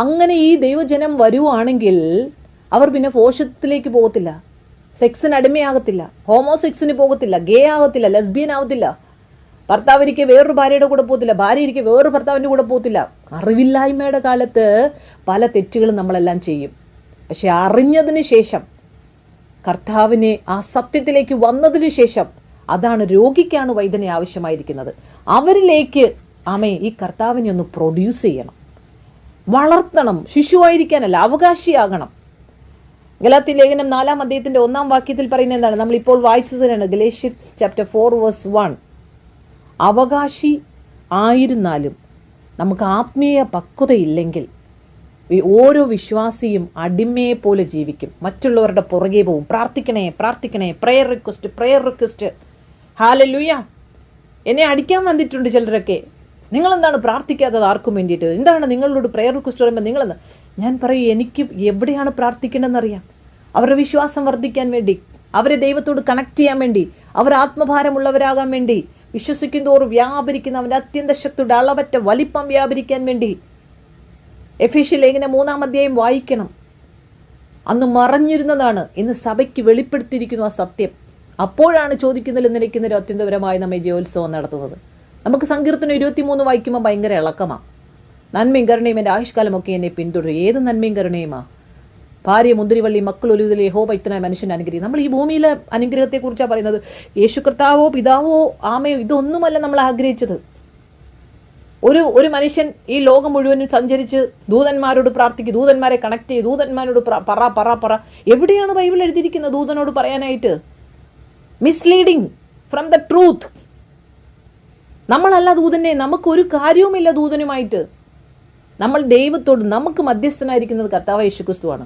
അങ്ങനെ ഈ ദൈവജനം വരുവാണെങ്കിൽ അവർ പിന്നെ ഫോഷത്തിലേക്ക് പോകത്തില്ല, സെക്സിന് അടിമയാകത്തില്ല, ഹോമോസെക്സിന് പോകത്തില്ല, ഗേ ആകത്തില്ല, ലെസ്ബിയൻ ആകത്തില്ല, ഭർത്താവിരിക്കെ വേറൊരു ഭാര്യയുടെ കൂടെ പോകത്തില്ല, ഭാര്യയിരിക്കെ വേറൊരു ഭർത്താവിൻ്റെ കൂടെ പോകത്തില്ല. അറിവില്ലായ്മയുടെ കാലത്ത് പല തെറ്റുകളും നമ്മളെല്ലാം ചെയ്യും. പക്ഷെ അറിഞ്ഞതിന് ശേഷം, കർത്താവിനെ ആ സത്യത്തിലേക്ക് വന്നതിന് ശേഷം, അതാണ് രോഗിക്കാണ് വൈദ്യനെ ആവശ്യമായിരിക്കുന്നത്. അവരിലേക്ക് ഈ കർത്താവിനെ ഒന്ന് പ്രൊഡ്യൂസ് ചെയ്യണം, വളർത്തണം. ശിശുവായിരിക്കാനല്ല, അവകാശിയാകണം. ഗലാത്യ ലേഖനം 4-ാം അധ്യായത്തിന്റെ 1-ാം വാക്യത്തിൽ പറയുന്നത് എന്താണ്? നമ്മളിപ്പോൾ വായിച്ചതിനാണ്. Galatians chapter 4:1. അവകാശി ആയിരുന്നാലും നമുക്ക് ആത്മീയ പക്വതയില്ലെങ്കിൽ ഓരോ വിശ്വാസിയും അടിമയെ പോലെ ജീവിക്കും, മറ്റുള്ളവരുടെ പുറകെ പോവും. പ്രാർത്ഥിക്കണേ, പ്രയർ റിക്വസ്റ്റ്. ഹല്ലേലൂയ. എന്നെ അടിക്കാൻ വന്നിട്ടുണ്ട് ചിലരൊക്കെ. നിങ്ങളെന്താണ് പ്രാർത്ഥിക്കാത്തത്? ആർക്കും വേണ്ടിയിട്ട് എന്താണ് നിങ്ങളോട് പ്രയർ റിക്വസ്റ്റ് പറയുമ്പോൾ നിങ്ങളെന്ന്? ഞാൻ പറയും, എനിക്ക് എവിടെയാണ് പ്രാർത്ഥിക്കേണ്ടതെന്നറിയാം. അവരുടെ വിശ്വാസം വർദ്ധിക്കാൻ വേണ്ടി, അവരെ ദൈവത്തോട് കണക്ട് ചെയ്യാൻ വേണ്ടി, അവർ ആത്മഭാരമുള്ളവരാകാൻ വേണ്ടി, വിശ്വസിക്കും തോറും വ്യാപരിക്കുന്ന അവൻ്റെ അത്യന്ത ശക്തിയുടെ അളവറ്റ വലിപ്പം വ്യാപരിക്കാൻ വേണ്ടി. എഫേസ്യ ലേഖനം 3-ാം അധ്യായം വായിക്കണം. അന്ന് മറഞ്ഞിരുന്നതാണ്, ഇന്ന് സഭയ്ക്ക് വെളിപ്പെടുത്തിയിരിക്കുന്നു ആ സത്യം. അപ്പോഴാണ് ചോദിക്കുന്നതിൽ നിലയ്ക്കുന്നൊരു അത്യന്തപരമായി നമ്മെ ജയോത്സവം നടത്തുന്നത്. നമുക്ക് സങ്കീർത്തനം 23 വായിക്കുമ്പോൾ ഭയങ്കര ഇളക്കമാണ്. നന്മയും കരുണയും എൻ്റെ ആയുഷ്കാലമൊക്കെ എന്നെ പിന്തുടരും. ഏത് നന്മയും കരുണയുമാ? ഭാര്യ മുന്തിരിവള്ളി, മക്കൾ ഒലിവിലെ യഹോവ ഇത്തനായ മനുഷ്യനെ അനുഗ്രഹിക്കും. നമ്മൾ ഈ ഭൂമിയിലെ അനുഗ്രഹത്തെക്കുറിച്ചാണ് പറയുന്നത്. യേശു കർത്താവോ പിതാവോ ആമയോ ഇതൊന്നുമല്ല നമ്മൾ ആഗ്രഹിച്ചത്. ഒരു മനുഷ്യൻ ഈ ലോകം മുഴുവനും സഞ്ചരിച്ച് ദൂതന്മാരോട് പ്രാർത്ഥിക്കും, ദൂതന്മാരെ കണക്ട് ചെയ്യും, ദൂതന്മാരോട് പറ. എവിടെയാണ് ബൈബിൾ എഴുതിയിരിക്കുന്നത് ദൂതനോട് പറയാനായിട്ട്? Misleading from the truth. നമ്മളല്ല ദൂതനെ, നമുക്കൊരു കാര്യവുമില്ല ദൂതനുമായിട്ട്. നമ്മൾ ദൈവത്തോട്, നമുക്ക് മധ്യസ്ഥനായിരിക്കുന്നത് കർത്താവ് യേശുക്രിസ്തുവാണ്.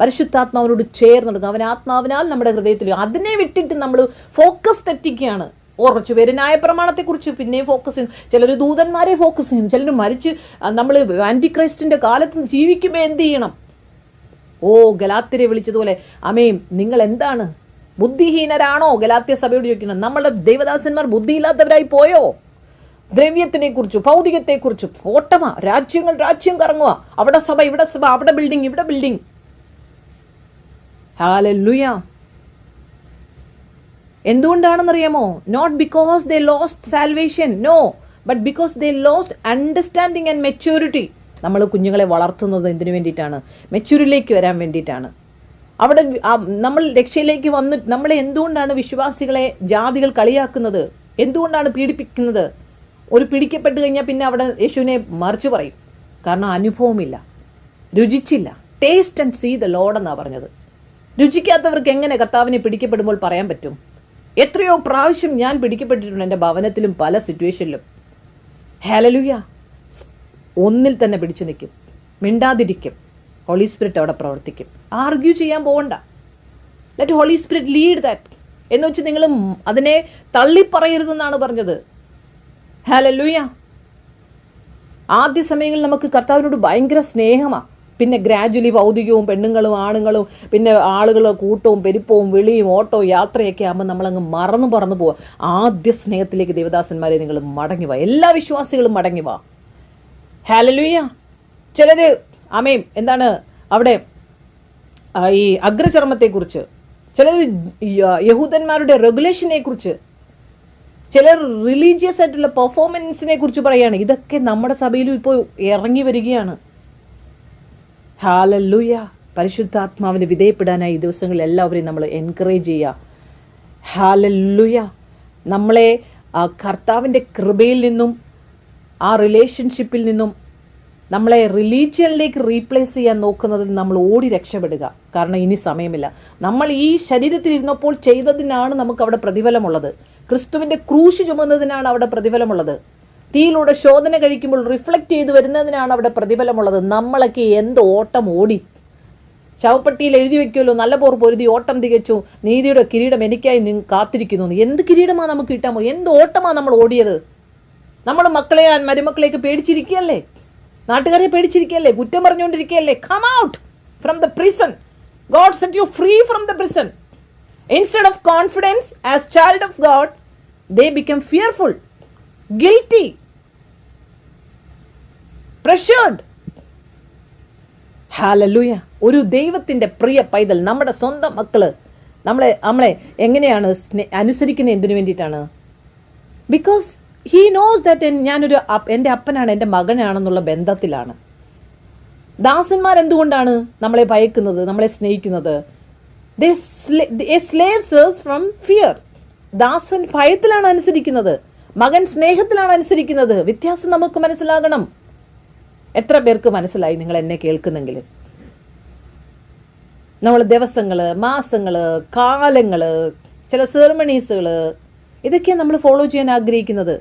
പരിശുദ്ധാത്മാവിനോട് ചേർന്നെടുക്കുക, അവൻ ആത്മാവിനാൽ നമ്മുടെ ഹൃദയത്തിൽ. അതിനെ വിട്ടിട്ട് നമ്മൾ ഫോക്കസ് തെറ്റിക്കുകയാണ്. കുറച്ചു പേര് ന്യായപ്രമാണത്തെക്കുറിച്ച് പിന്നെയും ഫോക്കസ് ചെയ്യും, ചിലർ ദൂതന്മാരെ ഫോക്കസ് ചെയ്യും, ചിലർ മരിച്ച് നമ്മൾ ആന്റിക്രൈസ്റ്റിന്റെ കാലത്ത് ജീവിക്കുമ്പോൾ എന്ത് ചെയ്യണം? ഗലാത്യരെ വിളിച്ചതുപോലെ അമേം നിങ്ങൾ എന്താണ് ബുദ്ധിഹീനരാണോ? ഗലാത്യ സഭയോട് ചോദിക്കണം. നമ്മളുടെ ദൈവദാസന്മാർ ബുദ്ധിയില്ലാത്തവരായി പോയോ? ദ്രവ്യത്തിനെ കുറിച്ചും ഭൗതികത്തെക്കുറിച്ചും ഓട്ടമാ. രാജ്യം കറങ്ങുക. അവിടെ സഭ, ഇവിടെ സഭ, അവിടെ ബിൽഡിംഗ്, ഇവിടെ ബിൽഡിംഗ്. ഹല്ലേലൂയ. എന്തുകൊണ്ടാണെന്നറിയാമോ? Not because they lost salvation, no, but because they lost understanding and maturity. നമ്മൾ കുഞ്ഞുങ്ങളെ വളർത്തുന്നത് എന്തിനു വേണ്ടിയിട്ടാണ്? മെച്യൂരിറ്റിയിലേക്ക് വരാൻ വേണ്ടിയിട്ടാണ്. അവിടെ നമ്മൾ രക്ഷയിലേക്ക് വന്ന് നമ്മളെ എന്തുകൊണ്ടാണ് വിശ്വാസികളെ ജാതികൾ കളിയാക്കുന്നത്? എന്തുകൊണ്ടാണ് പീഡിപ്പിക്കുന്നത്? ഒരു പിടിക്കപ്പെട്ട് കഴിഞ്ഞാൽ പിന്നെ അവിടെ യേശുവിനെ മറിച്ച് പറയും. കാരണം അനുഭവമില്ല, രുചിച്ചില്ല. Taste and see the Lord എന്നാണ് പറഞ്ഞത്. രുചിക്കാത്തവർക്ക് എങ്ങനെ കർത്താവിനെ പിടിക്കപ്പെടുമ്പോൾ പറയാൻ പറ്റും? എത്രയോ പ്രാവശ്യം ഞാൻ പിടിക്കപ്പെട്ടിട്ടുണ്ട് എൻ്റെ ഭവനത്തിലും പല സിറ്റുവേഷനിലും. ഹല്ലേലൂയ. ഒന്നിൽ തന്നെ പിടിച്ചു നിൽക്കും, മിണ്ടാതിരിക്കും. ഹോളി സ്പിരിറ്റ് അവിടെ പ്രവർത്തിക്കും. ആർഗ്യൂ ചെയ്യാൻ പോകണ്ട. Let Holy Spirit lead that. എന്ന് വെച്ച് നിങ്ങൾ അതിനെ തള്ളിപ്പറയരുതെന്നാണ് പറഞ്ഞത്. ഹല്ലേലൂയ. ആദ്യ സമയങ്ങളിൽ നമുക്ക് കർത്താവിനോട് ഭയങ്കര സ്നേഹമാണ്. പിന്നെ ഗ്രാജുവലി ഭൗതികവും പെണ്ണുങ്ങളും ആണുങ്ങളും പിന്നെ ആളുകളുടെ കൂട്ടവും പെരുപ്പവും വിളിയും ഓട്ടവും യാത്രയൊക്കെ ആകുമ്പോൾ നമ്മളങ്ങ് മറന്നു പോവുക. ആദ്യ സ്നേഹത്തിലേക്ക് ദേവദാസന്മാരെ നിങ്ങൾ മടങ്ങി വാ. എല്ലാ വിശ്വാസികളും മടങ്ങി വാ. ഹല്ലേലൂയ. ചിലര് ആമേൻ എന്താണ് അവിടെ ഈ അഗ്രചർമ്മത്തെക്കുറിച്ച്, ചിലർ യഹൂദന്മാരുടെ റെഗുലേഷനെ കുറിച്ച്, ചിലർ റിലീജിയസ് ആയിട്ടുള്ള പെർഫോമൻസിനെ കുറിച്ച് പറയുകയാണ്. ഇതൊക്കെ നമ്മുടെ സഭയിലും ഇപ്പോൾ ഇറങ്ങി വരികയാണ്. ഹല്ലേലൂയ. പരിശുദ്ധാത്മാവിന് വിധേയപ്പെടാനായി ഈ ദിവസങ്ങളിൽ എല്ലാവരെയും നമ്മൾ എൻകറേജ് ചെയ്യുക. ഹല്ലേലൂയ. നമ്മളെ കർത്താവിൻ്റെ കൃപയിൽ നിന്നും ആ റിലേഷൻഷിപ്പിൽ നിന്നും നമ്മളെ റിലീജിയനിലേക്ക് റീപ്ലേസ് ചെയ്യാൻ നോക്കുന്നതിൽ നമ്മൾ ഓടി രക്ഷപ്പെടുക. കാരണം ഇനി സമയമില്ല. നമ്മൾ ഈ ശരീരത്തിൽ ഇരുന്നപ്പോൾ ചെയ്തതിനാണ് നമുക്ക് അവിടെ പ്രതിഫലമുള്ളത്. ക്രിസ്തുവിൻ്റെ ക്രൂശ് ചുമന്നതിനാണ് അവിടെ പ്രതിഫലമുള്ളത്. തീയിലൂടെ ശോധന കഴിക്കുമ്പോൾ റിഫ്ലക്റ്റ് ചെയ്ത് വരുന്നതിനാണ് അവിടെ പ്രതിഫലമുള്ളത്. നമ്മളൊക്കെ എന്ത് ഓട്ടം ഓടി. ശവപ്പെട്ടിയിൽ എഴുതി വെക്കുമല്ലോ, നല്ല പോർ പൊരുതി ഓട്ടം തികച്ചു, നീതിയുടെ കിരീടം എനിക്കായി കാത്തിരിക്കുന്നു. എന്ത് കിരീടമാണ് നമുക്ക് കിട്ടാമോ? എന്ത് ഓട്ടമാണ് നമ്മൾ ഓടിയത്? നമ്മൾ മക്കളെ മരുമക്കളെയൊക്കെ പേടിച്ചിരിക്കുകയല്ലേ? നാട്ടുകാരെ പേടിച്ചിരിക്കുകയല്ലേ? കുറ്റം പറഞ്ഞുകൊണ്ടിരിക്കുകയല്ലേ? Come out from the prison. God set you free from the prison. Instead of confidence as child of God they become fearful, guilty, pressured. Hallelujah. ഒരു ദൈവത്തിൻ്റെ പ്രിയ പൈതൽ, നമ്മുടെ സ്വന്തം മക്കള് നമ്മളെ എങ്ങനെയാണ് അനുസരിക്കുന്നത്? എന്തിനു വേണ്ടിയിട്ടാണ്? ബിക്കോസ് ഹീ നോസ് ദാറ്റ് എൻ്റെ അപ്പനാണ്, എൻ്റെ മകനാണെന്നുള്ള ബന്ധത്തിലാണ്. ദാസന്മാർ എന്തുകൊണ്ടാണ് നമ്മളെ ഭയക്കുന്നത്, നമ്മളെ സ്നേഹിക്കുന്നത്? slave serves from fear. ദാസൻ ഭയത്തിലാണ് അനുസരിക്കുന്നത്, മകൻ സ്നേഹത്തിലാണ് അനുസരിക്കുന്നത്. വ്യത്യാസം നമുക്ക് മനസ്സിലാകണം. എത്ര പേർക്ക് മനസ്സിലായി നിങ്ങൾ എന്നെ കേൾക്കുന്നെങ്കിൽ? നമ്മൾ ദിവസങ്ങള്, മാസങ്ങള്, കാലങ്ങള്, ചില സെറമണീസുകള്, ഇതൊക്കെയാണ് നമ്മൾ ഫോളോ ചെയ്യാൻ ആഗ്രഹിക്കുന്നത്.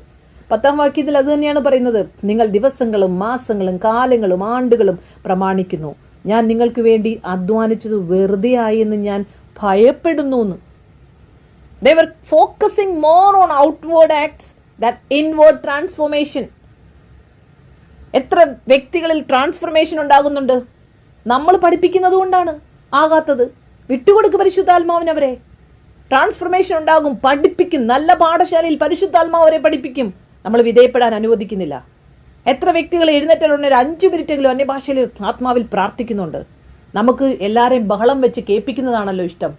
10-ാം വാക്യത്തിൽ അത് തന്നെയാണ് പറയുന്നത്. നിങ്ങൾ ദിവസങ്ങളും മാസങ്ങളും കാലങ്ങളും ആണ്ടുകളും പ്രമാണിക്കുന്നു. ഞാൻ നിങ്ങൾക്ക് വേണ്ടി അധ്വാനിച്ചത് വെറുതെ ആയി എന്ന് ഞാൻ ഭയപ്പെടുന്നു എന്ന്. They were focusing more on outward acts than inward transformation. എത്ര വ്യക്തികളിൽ ട്രാൻസ്ഫർമേഷൻ ഉണ്ടാകുന്നുണ്ട്? നമ്മൾ പഠിപ്പിക്കുന്നത് കൊണ്ടാണ് ആകാത്തത്. വിട്ടുകൊടുക്ക് പരിശുദ്ധാത്മാവിന്. അവരെ ട്രാൻസ്ഫർമേഷൻ ഉണ്ടാകും, പഠിപ്പിക്കും. നല്ല പാഠശാലയിൽ പരിശുദ്ധാത്മാവ് അവരെ പഠിപ്പിക്കും. നമ്മൾ വിധേയപ്പെടാൻ അനുവദിക്കുന്നില്ല. എത്ര വ്യക്തികൾ എഴുന്നേറ്റുള്ള ഒരു 5 മിനിറ്റെങ്കിലും അന്യഭാഷയിൽ ആത്മാവിൽ പ്രാർത്ഥിക്കുന്നുണ്ട്. നമുക്ക് എല്ലാവരെയും ബഹളം വെച്ച് കേൾപ്പിക്കുന്നതാണല്ലോ ഇഷ്ടം.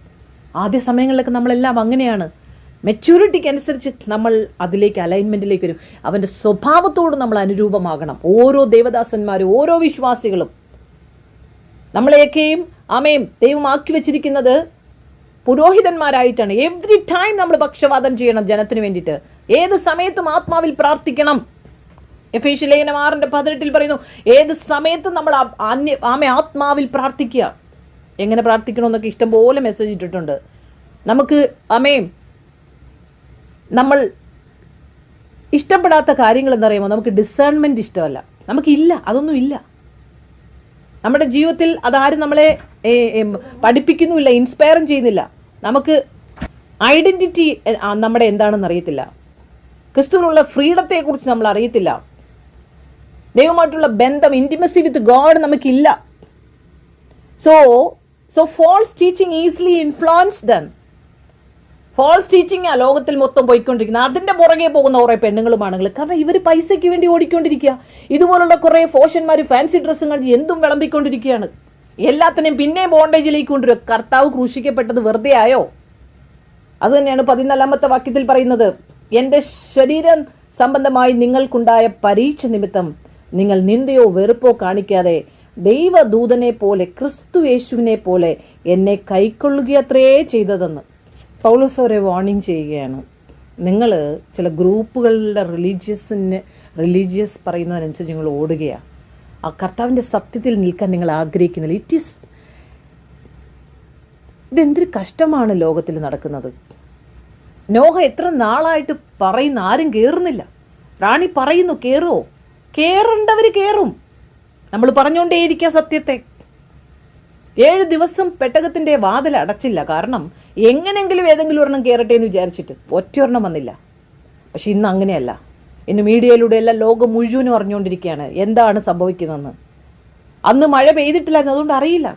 ആദ്യ സമയങ്ങളിലൊക്കെ നമ്മളെല്ലാം അങ്ങനെയാണ്. മെച്യൂരിറ്റിക്ക് അനുസരിച്ച് നമ്മൾ അതിലേക്ക് അലൈൻമെൻറ്റിലേക്ക് വരും. അവൻ്റെ സ്വഭാവത്തോട് നമ്മൾ അനുരൂപമാകണം. ഓരോ ദേവദാസന്മാരും ഓരോ വിശ്വാസികളും നമ്മളെയൊക്കെയും ആമേൻ ദൈവം ആക്കി വെച്ചിരിക്കുന്നത് പുരോഹിതന്മാരായിട്ടാണ്. എവ്രി ടൈം നമ്മൾ പക്ഷവാദം ചെയ്യണം ജനത്തിന് വേണ്ടിയിട്ട്. ഏത് സമയത്തും ആത്മാവിൽ പ്രാർത്ഥിക്കണം. എഫേസ്യ ലേഖനം 6:18 പറയുന്നു, ഏത് സമയത്തും നമ്മൾ ആത്മാവിൽ പ്രാർത്ഥിക്കുക. എങ്ങനെ പ്രാർത്ഥിക്കണമെന്നൊക്കെ ഇഷ്ടംപോലെ മെസ്സേജ് ഇട്ടിട്ടുണ്ട്. നമുക്ക് നമ്മൾ ഇഷ്ടപ്പെടാത്ത കാര്യങ്ങൾ എന്നറിയുമ്പോൾ നമുക്ക് ഡിസേൺമെന്റ് ഇഷ്ടമല്ല, നമുക്കില്ല, അതൊന്നും ഇല്ല നമ്മുടെ ജീവിതത്തിൽ. അതാരും നമ്മളെ പഠിപ്പിക്കുന്നുമില്ല, ഇൻസ്പയറും ചെയ്യുന്നില്ല. നമുക്ക് ഐഡന്റിറ്റി നമ്മുടെ എന്താണെന്ന് അറിയത്തില്ല. ക്രിസ്തുവിനുള്ള ഫ്രീഡത്തെക്കുറിച്ച് നമ്മൾ അറിയത്തില്ല. ദൈവമായിട്ടുള്ള ബന്ധം, ഇന്റിമസി വിത്ത് ഗോഡ് നമുക്കില്ല. So false teaching easily influence them. False teaching ആ ലോകത്തിൽ മൊത്തം പോയിക്കൊണ്ടിരിക്കുന്നത്. അതിന്റെ പുറകെ പോകുന്ന കുറെ പെണ്ണുങ്ങളുമാണെങ്കിൽ, കാരണം ഇവർ പൈസയ്ക്ക് വേണ്ടി ഓടിക്കൊണ്ടിരിക്കുക. ഇതുപോലുള്ള കുറെ ഫോഷന്മാർ ഫാൻസി ഡ്രസ്സും കളിച്ച് എന്തും വിളമ്പിക്കൊണ്ടിരിക്കുകയാണ്. എല്ലാത്തിനെയും പിന്നെ ബോണ്ടേജിലേക്ക് കൊണ്ടുവരും. കർത്താവ് ക്രൂശിക്കപ്പെട്ടത് വെറുതെ ആയോ? അത് തന്നെയാണ് 14-ാമത്തെ വാക്യത്തിൽ പറയുന്നത്, എന്റെ ശരീരം സംബന്ധമായി നിങ്ങൾക്കുണ്ടായ പരീക്ഷ നിമിത്തം നിങ്ങൾ നിന്ദയോ വെറുപ്പോ കാണിക്കാതെ ദൈവദൂതനെ പോലെ ക്രിസ്തു യേശുവിനെ പോലെ എന്നെ കൈക്കൊള്ളുകയത്രേ ചെയ്തതെന്ന് പൗലോസ് അവരെ വാർണിംഗ് ചെയ്യുകയാണ്. നിങ്ങൾ ചില ഗ്രൂപ്പുകളുടെ റിലീജിയസ് പറയുന്നതിനനുസരിച്ച് നിങ്ങൾ ഓടുകയാണ്. ആ കർത്താവിൻ്റെ സത്യത്തിൽ നിൽക്കാൻ നിങ്ങൾ ആഗ്രഹിക്കുന്നില്ല. ഇതെന്തൊരു കഷ്ടമാണ് ലോകത്തിൽ നടക്കുന്നത്. നോഹ എത്ര നാളായിട്ട് പറയുന്ന, ആരും കയറുന്നില്ല. റാണി പറയുന്നു, കയറുമോ? കയറേണ്ടവർ കയറും. നമ്മൾ പറഞ്ഞുകൊണ്ടേയിരിക്കുക സത്യത്തെ. 7 ദിവസം പെട്ടകത്തിന്റെ വാതിൽ അടച്ചില്ല. കാരണം എങ്ങനെങ്കിലും ഏതെങ്കിലും ഒരെണ്ണം കയറട്ടെ എന്ന് വിചാരിച്ചിട്ട് ഒറ്റയൊരെണ്ണം വന്നില്ല. പക്ഷെ ഇന്ന് അങ്ങനെയല്ല. ഇന്ന് മീഡിയയിലൂടെ എല്ലാം ലോകം മുഴുവനും അറിഞ്ഞുകൊണ്ടിരിക്കുകയാണ് എന്താണ് സംഭവിക്കുന്നതെന്ന്. അന്ന് മഴ പെയ്തിട്ടില്ലായിരുന്നു, അതുകൊണ്ട് അറിയില്ല.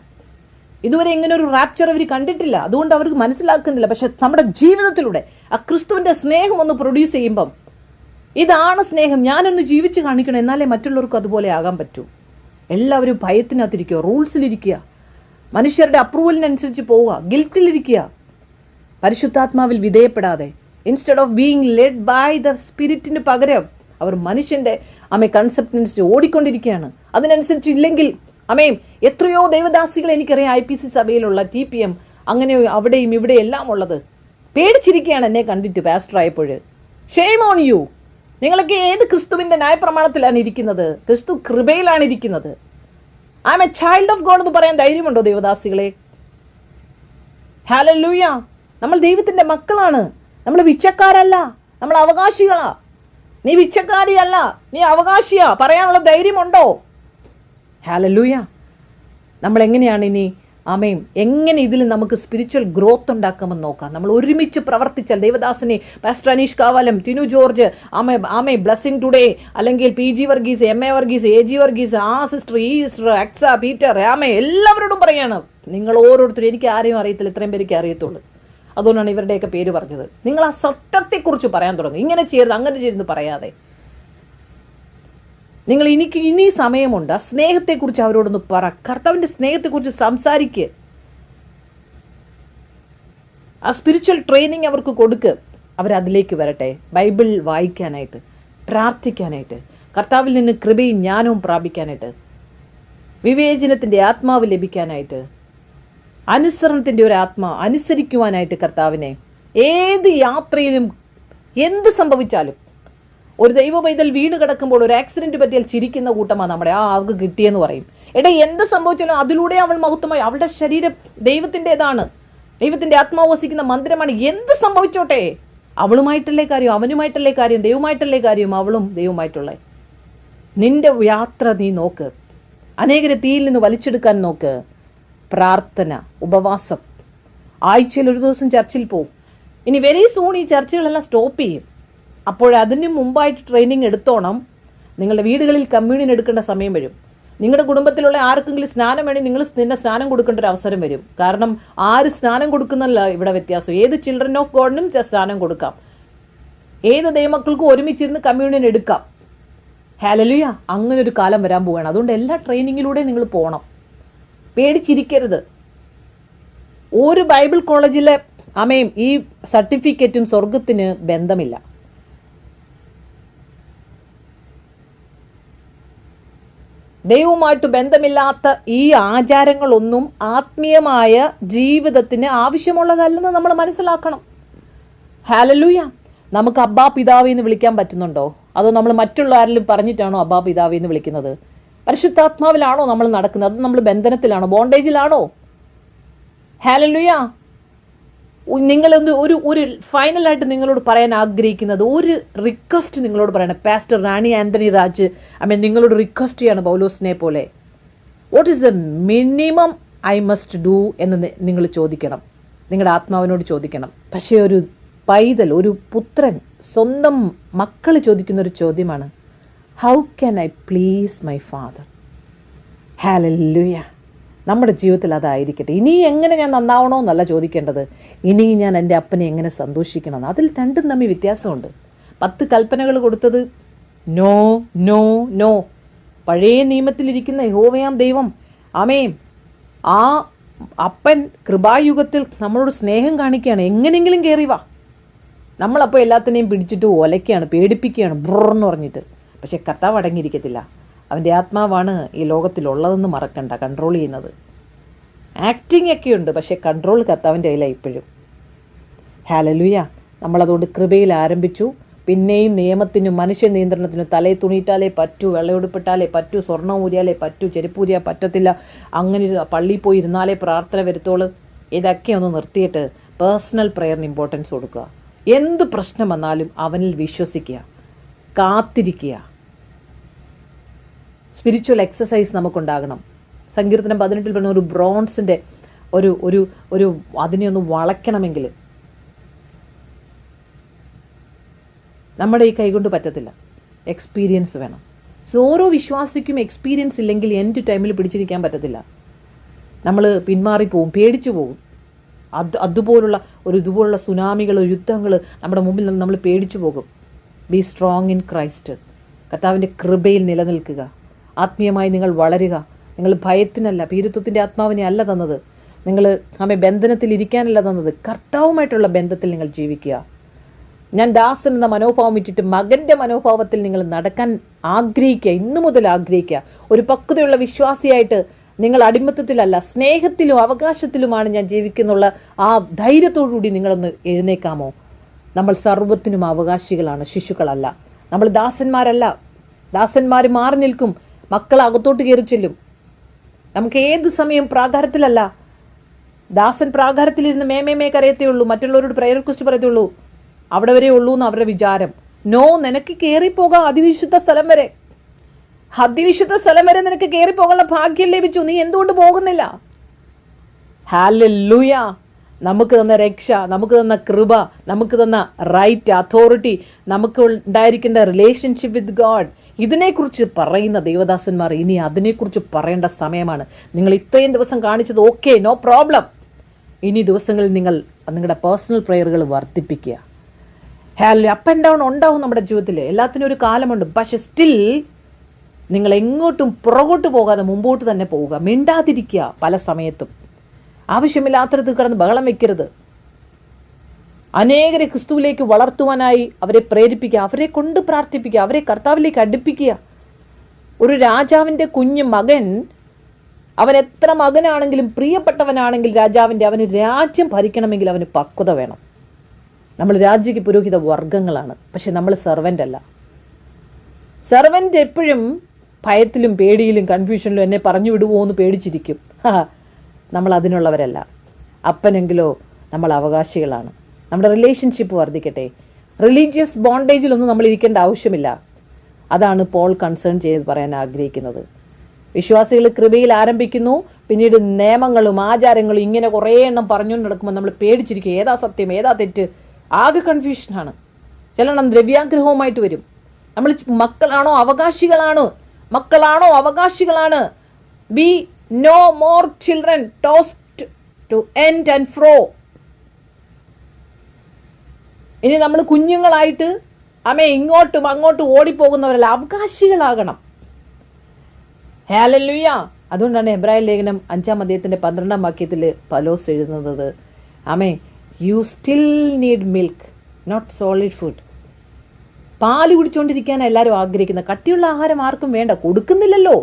ഇതുവരെ ഇങ്ങനെ ഒരു റാപ്ചർ അവർ കണ്ടിട്ടില്ല, അതുകൊണ്ട് അവർക്ക് മനസ്സിലാക്കുന്നില്ല. പക്ഷെ നമ്മുടെ ജീവിതത്തിലൂടെ ആ ക്രിസ്തുവിന്റെ സ്നേഹം ഒന്ന് പ്രൊഡ്യൂസ് ചെയ്യുമ്പം, ഇതാണ് സ്നേഹം, ഞാനൊന്ന് ജീവിച്ച് കാണിക്കണം, എന്നാലേ മറ്റുള്ളവർക്കും അതുപോലെ ആകാൻ പറ്റൂ. എല്ലാവരും ഭയത്തിനകത്തിരിക്കുക, റൂൾസിലിരിക്കുക, മനുഷ്യരുടെ അപ്രൂവലിനനുസരിച്ച് പോവുക, ഗിൽറ്റിലിരിക്കുക, പരിശുദ്ധാത്മാവിൽ വിധേയപ്പെടാതെ. Instead of being led by the സ്പിരിറ്റിന് പകരം അവർ മനുഷ്യന്റെ കൺസെപ്റ്റിനനുസരിച്ച് ഓടിക്കൊണ്ടിരിക്കുകയാണ്. അതിനനുസരിച്ച് ഇല്ലെങ്കിൽ എത്രയോ ദൈവദാസികൾ എനിക്കറിയാം, IPC സഭയിലുള്ള TPM, അങ്ങനെ അവിടെയും ഇവിടെ എല്ലാം ഉള്ളത്. പേടിച്ചിരിക്കുകയാണ് എന്നെ കണ്ടിട്ട് പാസ്റ്റർ ആയപ്പോൾ. Shame on U. നിങ്ങളൊക്കെ ഏത് ക്രിസ്തുവിന്റെ ന്യായപ്രമാണത്തിലാണ് ഇരിക്കുന്നത്? ക്രിസ്തു കൃപയിലാണ് ഇരിക്കുന്നത്. I M A child of God എന്ന് പറയാൻ ധൈര്യമുണ്ടോ ദൈവദാസികളെ? ഹല്ലേലൂയ. നമ്മൾ ദൈവത്തിന്റെ മക്കളാണ്. നമ്മൾ വിച്ചക്കാരല്ല, നമ്മൾ അവകാശികളാ. നീ വിച്ചക്കാരിയല്ല, നീ അവകാശിയാ പറയാനുള്ള ധൈര്യമുണ്ടോ? ഹല്ലേലൂയ. നമ്മൾ എങ്ങനെയാണ് ഇനി എങ്ങനെ ഇതിൽ നമുക്ക് സ്പിരിച്വൽ ഗ്രോത്ത് ഉണ്ടാക്കാമെന്ന് നോക്കാം. നമ്മൾ ഒരുമിച്ച് പ്രവർത്തിച്ചാൽ, ദേവദാസനെ, pastor Aneesh Kavalam, Tinu George, blessing today, അല്ലെങ്കിൽ PG Varghese, MA Varghese, AG Varghese, ആ സിസ്റ്റർ, ഈ സിസ്റ്റർ, അക്സ, പീറ്റർ, എല്ലാവരോടും പറയാണ്. നിങ്ങൾ ഓരോരുത്തരും, എനിക്ക് ആരെയും അറിയത്തില്ല, ഇത്രയും പേർക്ക് അറിയത്തുള്ളൂ. അതുകൊണ്ടാണ് ഇവരുടെയൊക്കെ പേര് പറഞ്ഞത്. നിങ്ങൾ ആ സത്യത്തെക്കുറിച്ച് പറയാൻ തുടങ്ങും. ഇങ്ങനെ ചെയ്യരുത്, അങ്ങനെ ചെയ്തെന്ന് പറയാതെ. നിങ്ങൾ ഇനി സമയമുണ്ട്. ആ സ്നേഹത്തെക്കുറിച്ച് അവരോടൊന്ന് പറ. കർത്താവിൻ്റെ സ്നേഹത്തെക്കുറിച്ച് സംസാരിക്കുക. ആ സ്പിരിച്വൽ ട്രെയിനിങ് അവർക്ക് കൊടുക്ക്. അവരതിലേക്ക് വരട്ടെ. ബൈബിൾ വായിക്കാനായിട്ട്, പ്രാർത്ഥിക്കാനായിട്ട്, കർത്താവിൽ നിന്ന് കൃപയും ജ്ഞാനവും പ്രാപിക്കാനായിട്ട്, വിവേചനത്തിൻ്റെ ആത്മാവ് ലഭിക്കാനായിട്ട്, അനുസരണത്തിൻ്റെ ഒരു അനുസരിക്കുവാനായിട്ട് കർത്താവിനെ. ഏത് യാത്രയിലും എന്ത് സംഭവിച്ചാലും, ഒരു ദൈവ പൈതൽ വീണ് കിടക്കുമ്പോൾ ഒരു ആക്സിഡന്റ് പറ്റിയാൽ ചിരിക്കുന്ന കൂട്ടമാണ് നമ്മുടെ. അവൾക്ക് കിട്ടിയെന്ന് പറയും. എന്ത് സംഭവിച്ചാലും അതിലൂടെ അവൾ മഹത്വമായി. അവളുടെ ശരീരം ദൈവത്തിൻ്റെതാണ്, ദൈവത്തിന്റെ ആത്മാവ് വസിക്കുന്ന മന്ദിരമാണ്. എന്ത് സംഭവിച്ചോട്ടെ, അവളുമായിട്ടല്ലേ കാര്യം, അവനുമായിട്ടല്ലേ കാര്യം, ദൈവമായിട്ടല്ലേ കാര്യം, അവളും ദൈവമായിട്ടുള്ള. നിന്റെ യാത്ര നീ നോക്ക്. അനേകരെ തീയിൽ നിന്ന് വലിച്ചെടുക്കാൻ നോക്ക്. പ്രാർത്ഥന, ഉപവാസം. ആഴ്ചയിൽ ഒരു ദിവസം ചർച്ചിൽ പോവും. ഇനി വെരി സൂൺ ഈ ചർച്ചകളെല്ലാം സ്റ്റോപ്പ് ചെയ്യും. അപ്പോഴതിന് മുമ്പായിട്ട് ട്രെയിനിങ് എടുത്തോണം. നിങ്ങളുടെ വീടുകളിൽ കമ്മ്യൂണിയൻ എടുക്കേണ്ട സമയം വരും. നിങ്ങളുടെ കുടുംബത്തിലുള്ള ആർക്കെങ്കിലും സ്നാനം വേണമെങ്കിൽ നിങ്ങൾ തന്നെ സ്നാനം കൊടുക്കേണ്ട ഒരു അവസരം വരും. കാരണം ആര് സ്നാനം കൊടുക്കുന്നല്ല ഇവിടെ വ്യത്യാസം. ഏത് ചിൽഡ്രൻ ഓഫ് ഗോഡിനും സ്നാനം കൊടുക്കാം. ഏത് ദൈവമക്കൾക്കും ഒരുമിച്ചിരുന്ന് കമ്മ്യൂണിയൻ എടുക്കാം. ഹല്ലേലൂയ. അങ്ങനെ ഒരു കാലം വരാൻ പോവുകയാണ്. അതുകൊണ്ട് എല്ലാ ട്രെയിനിങ്ങിലൂടെ നിങ്ങൾ പോകണം. പേടിച്ചിരിക്കരുത്. ഒരു ബൈബിൾ കോളേജിലെ ഈ സർട്ടിഫിക്കറ്റും സ്വർഗത്തിന് ബന്ധമില്ല. ദൈവവുമായിട്ട് ബന്ധമില്ലാത്ത ഈ ആചാരങ്ങളൊന്നും ആത്മീയമായ ജീവിതത്തിന് ആവശ്യമുള്ളതല്ലെന്ന് നമ്മൾ മനസ്സിലാക്കണം. ഹല്ലേലൂയ. നമുക്ക് അബ്ബാ പിതാവേ എന്ന് വിളിക്കാൻ പറ്റുന്നുണ്ടോ? അതോ നമ്മൾ മറ്റുള്ള ആരെങ്കിലും പറഞ്ഞിട്ടാണോ അബ്ബാ പിതാവേ എന്ന് വിളിക്കുന്നത്? പരിശുദ്ധാത്മാവിലാണോ നമ്മൾ നടക്കുന്നത്? അത് നമ്മൾ ബന്ധനത്തിലാണോ, ബോണ്ടേജിലാണോ? ഹല്ലേലൂയ. നിങ്ങളൊന്ന് ഒരു ഫൈനലായിട്ട് നിങ്ങളോട് പറയാൻ ആഗ്രഹിക്കുന്നത്, ഒരു റിക്വസ്റ്റ് നിങ്ങളോട് പറയണം. പാസ്റ്റർ റാണി ആന്റണി രാജ് നിങ്ങളോട് റിക്വസ്റ്റ് ചെയ്യാണ് പൗലോസിനെ പോലെ. What is the minimum I must do എന്ന് നിങ്ങൾ ചോദിക്കണം, നിങ്ങളുടെ ആത്മാവിനോട് ചോദിക്കണം. പക്ഷേ ഒരു പൈതൽ, ഒരു പുത്രൻ, സ്വന്തം മക്കൾ ചോദിക്കുന്ന ഒരു ചോദ്യമാണ്, how can I please my father? Hallelujah. നമ്മുടെ ജീവിതത്തിൽ അതായിരിക്കട്ടെ. ഇനി എങ്ങനെ ഞാൻ നന്നാവണമെന്നല്ല ചോദിക്കേണ്ടത്, ഇനി ഞാൻ എൻ്റെ അപ്പനെ എങ്ങനെ സന്തോഷിക്കണം. അതിൽ രണ്ടും തമ്മിൽ വ്യത്യാസമുണ്ട്. 10 കൽപ്പനകൾ കൊടുത്തത് നോ നോ നോ. പഴയ നിയമത്തിലിരിക്കുന്ന യഹോവയാം ദൈവം, ആമേൻ, ആ അപ്പൻ കൃപായുഗത്തിൽ നമ്മളോട് സ്നേഹം കാണിക്കുകയാണ്. എങ്ങനെയെങ്കിലും കയറി വാ. നമ്മളപ്പോൾ എല്ലാത്തിനെയും പിടിച്ചിട്ട് ഒലയ്ക്കുകയാണ്, പേടിപ്പിക്കുകയാണ്, ബ്രെന്ന് പറഞ്ഞിട്ട്. പക്ഷെ കർത്താവ് അടങ്ങിയിരിക്കത്തില്ല. അവൻ്റെ ആത്മാവാണ് ഈ ലോകത്തിലുള്ളതെന്ന് മറക്കണ്ട, കൺട്രോൾ ചെയ്യുന്നത്. ആക്ടിങ് ഒക്കെയുണ്ട്, പക്ഷേ കൺട്രോൾ കർത്താവിൻ്റെ കയ്യിലാണ് ഇപ്പോഴും. ഹല്ലേലൂയ. നമ്മളതുകൊണ്ട് കൃപയിൽ ആരംഭിച്ചു. പിന്നെയും നിയമത്തിനും മനുഷ്യ നിയന്ത്രണത്തിനും തലയിൽ തുണിയിട്ടാലേ പറ്റൂ, വെള്ളയൊടുപ്പിട്ടാലേ പറ്റൂ, സ്വർണ്ണം ഊരിയാലേ പറ്റൂ, ചെരുപ്പൂരിയാൽ പറ്റത്തില്ല, അങ്ങനെ പള്ളിയിൽ പോയി ഇരുന്നാലേ പ്രാർത്ഥന വരുത്തോളൂ. ഇതൊക്കെ ഒന്ന് നിർത്തിയിട്ട് പേഴ്സണൽ പ്രയറിന് ഇമ്പോർട്ടൻസ് കൊടുക്കുക. എന്ത് പ്രശ്നം വന്നാലും അവനിൽ വിശ്വസിക്കുക, കാത്തിരിക്കുക. സ്പിരിച്വൽ എക്സസൈസ് നമുക്കുണ്ടാകണം. സങ്കീർത്തനം 18 പറഞ്ഞ ഒരു ബ്രോൺസിൻ്റെ ഒരു അതിനെ ഒന്ന് വളയ്ക്കണമെങ്കിൽ നമ്മുടെ ഈ കൈകൊണ്ട് പറ്റത്തില്ല, എക്സ്പീരിയൻസ് വേണം. സോ ഓരോ വിശ്വാസിക്കും എക്സ്പീരിയൻസ് ഇല്ലെങ്കിൽ എൻഡ് ടൈമിൽ പിടിച്ചിരിക്കാൻ പറ്റത്തില്ല. നമ്മൾ പിന്മാറിപ്പോവും, പേടിച്ചു പോകും. അതുപോലുള്ള ഇതുപോലുള്ള സുനാമികൾ, യുദ്ധങ്ങൾ നമ്മുടെ മുമ്പിൽ നിന്ന് നമ്മൾ പേടിച്ചു പോകും. B strong in Christ. കർത്താവിൻ്റെ കൃപയിൽ നിലനിൽക്കുക. ആത്മീയമായി നിങ്ങൾ വളരുക. നിങ്ങൾ ഭയത്തിനല്ല, ഭീരുത്വത്തിൻ്റെ ആത്മാവിനെ അല്ല തന്നത്. നിങ്ങൾ ബന്ധനത്തിൽ ഇരിക്കാനല്ല തന്നത്, കർത്താവുമായിട്ടുള്ള ബന്ധത്തിൽ നിങ്ങൾ ജീവിക്കുക. ഞാൻ ദാസൻ എന്ന മനോഭാവം ഇട്ടിട്ട് മകൻ്റെ മനോഭാവത്തിൽ നിങ്ങൾ നടക്കാൻ ആഗ്രഹിക്കുക. ഇന്നു മുതൽ ആഗ്രഹിക്കുക. ഒരു പക്വതയുള്ള വിശ്വാസിയായിട്ട് നിങ്ങൾ അടിമത്തത്തിലല്ല, സ്നേഹത്തിലും അവകാശത്തിലുമാണ് ഞാൻ ജീവിക്കുന്നുള്ള ആ ധൈര്യത്തോടുകൂടി നിങ്ങളൊന്ന് എഴുന്നേക്കാമോ? നമ്മൾ സർവ്വത്തിനും അവകാശികളാണ്, ശിശുക്കളല്ല. നമ്മൾ ദാസന്മാരല്ല. ദാസന്മാർ മാറി നിൽക്കും, മക്കൾ അകത്തോട്ട് കയറി ചെല്ലും. നമുക്ക് ഏത് സമയം പ്രാകാരത്തിലല്ല. ദാസൻ പ്രാകാരത്തിലിരുന്ന് മേമേ കരയത്തേ ഉള്ളൂ, മറ്റുള്ളവരോട് പ്രയർ റിക്വസ്റ്റ് പറയത്തുള്ളൂ. അവിടെ വരെ ഉള്ളൂ എന്ന് അവരുടെ വിചാരം. നോ, നിനക്ക് കയറിപ്പോകാം അതിവിശുദ്ധ സ്ഥലം വരെ. അതിവിശുദ്ധ സ്ഥലം വരെ നിനക്ക് കയറിപ്പോകാനുള്ള ഭാഗ്യം ലഭിച്ചു. നീ എന്തുകൊണ്ട് പോകുന്നില്ല? ഹല്ലേലൂയ. നമുക്ക് തന്ന രക്ഷ, നമുക്ക് തന്ന കൃപ, നമുക്ക് തന്ന റൈറ്റ്, അതോറിറ്റി, നമുക്ക് ഉണ്ടായിരിക്കേണ്ട റിലേഷൻഷിപ്പ് വിത്ത് ഗോഡ്, ഇതിനെക്കുറിച്ച് പറയുന്ന ദൈവദാസന്മാർ ഇനി അതിനെക്കുറിച്ച് പറയേണ്ട സമയമാണ്. നിങ്ങൾ ഇത്രയും ദിവസം കാണിച്ചത് ഓക്കെ, നോ പ്രോബ്ലം. ഇനി ദിവസങ്ങളിൽ നിങ്ങൾ നിങ്ങളുടെ പേഴ്സണൽ പ്രയറുകൾ വർദ്ധിപ്പിക്കുക. അപ്പ് ആൻഡ് ഡൗൺ ഉണ്ടാവും നമ്മുടെ ജീവിതത്തിൽ, എല്ലാത്തിനും ഒരു കാലമുണ്ട്. പക്ഷെ സ്റ്റിൽ നിങ്ങൾ എങ്ങോട്ടും പുറകോട്ട് പോകാതെ മുമ്പോട്ട് തന്നെ പോവുക. മിണ്ടാതിരിക്കുക. പല സമയത്തും ആവശ്യമില്ലാത്തടത്ത് കിടന്ന് ബഹളം വെക്കരുത്. അനേകരെ ക്രിസ്തുവിലേക്ക് വളർത്തുവാനായി അവരെ പ്രേരിപ്പിക്കുക, അവരെ കൊണ്ട് പ്രാർത്ഥിപ്പിക്കുക, അവരെ കർത്താവിലേക്ക് അടുപ്പിക്കുക. ഒരു രാജാവിൻ്റെ കുഞ്ഞു മകൻ, അവൻ എത്ര മകനാണെങ്കിലും പ്രിയപ്പെട്ടവനാണെങ്കിൽ രാജാവിൻ്റെ, അവന് രാജ്യം ഭരിക്കണമെങ്കിൽ അവന് പക്വത വേണം. നമ്മൾ രാജ്യക്ക് പുരോഹിത വർഗങ്ങളാണ്, പക്ഷെ നമ്മൾ സെർവൻ്റ് അല്ല. സെർവൻ്റ് എപ്പോഴും ഭയത്തിലും പേടിയിലും കൺഫ്യൂഷനിലും എന്നെ പറഞ്ഞു വിടുവോ എന്ന് പേടിച്ചിരിക്കും. നമ്മൾ അതിനുള്ളവരല്ല. അപ്പനെങ്കിലോ നമ്മൾ അവകാശികളാണ്. നമ്മുടെ റിലേഷൻഷിപ്പ് വർദ്ധിക്കട്ടെ. റിലീജിയസ് ബോണ്ടേജിലൊന്നും നമ്മൾ ഇരിക്കേണ്ട ആവശ്യമില്ല. അതാണ് പോൾ കൺസേൺ ചെയ്ത് പറയാൻ ആഗ്രഹിക്കുന്നത്. വിശ്വാസികൾ കൃപയിൽ ആരംഭിക്കുന്നു, പിന്നീട് നിയമങ്ങളും ആചാരങ്ങളും ഇങ്ങനെ കുറേ എണ്ണം പറഞ്ഞുകൊണ്ട് നടക്കുമ്പോൾ നമ്മൾ പേടിച്ചിരിക്കും. ഏതാ സത്യം, ഏതാ തെറ്റ്, ആകെ കൺഫ്യൂഷനാണ്. ചിലണം ദ്രവ്യാഗ്രഹവുമായിട്ട് വരും. നമ്മൾ മക്കളാണോ അവകാശികളാണ്. Be no more children tossed to and ആൻഡ് ഫ്രോ. ഇനി നമ്മൾ കുഞ്ഞുങ്ങളായിട്ട് ഇങ്ങോട്ടും അങ്ങോട്ടും ഓടിപ്പോകുന്നവരല്ല, അവകാശികളാകണം. ഹല്ലേലൂയ. അതുകൊണ്ടാണ് എബ്രായ ലേഖനം 5-ാം അധ്യായത്തിന്റെ 12-ാം വാക്യത്തിൽ പൗലോസ് എഴുതുന്നത്, you still need milk, not solid food. പാല് കുടിച്ചുകൊണ്ടിരിക്കാൻ എല്ലാവരും ആഗ്രഹിക്കുന്നത്. കട്ടിയുള്ള ആഹാരം ആർക്കും വേണ്ട, കൊടുക്കുന്നില്ലല്ലോ.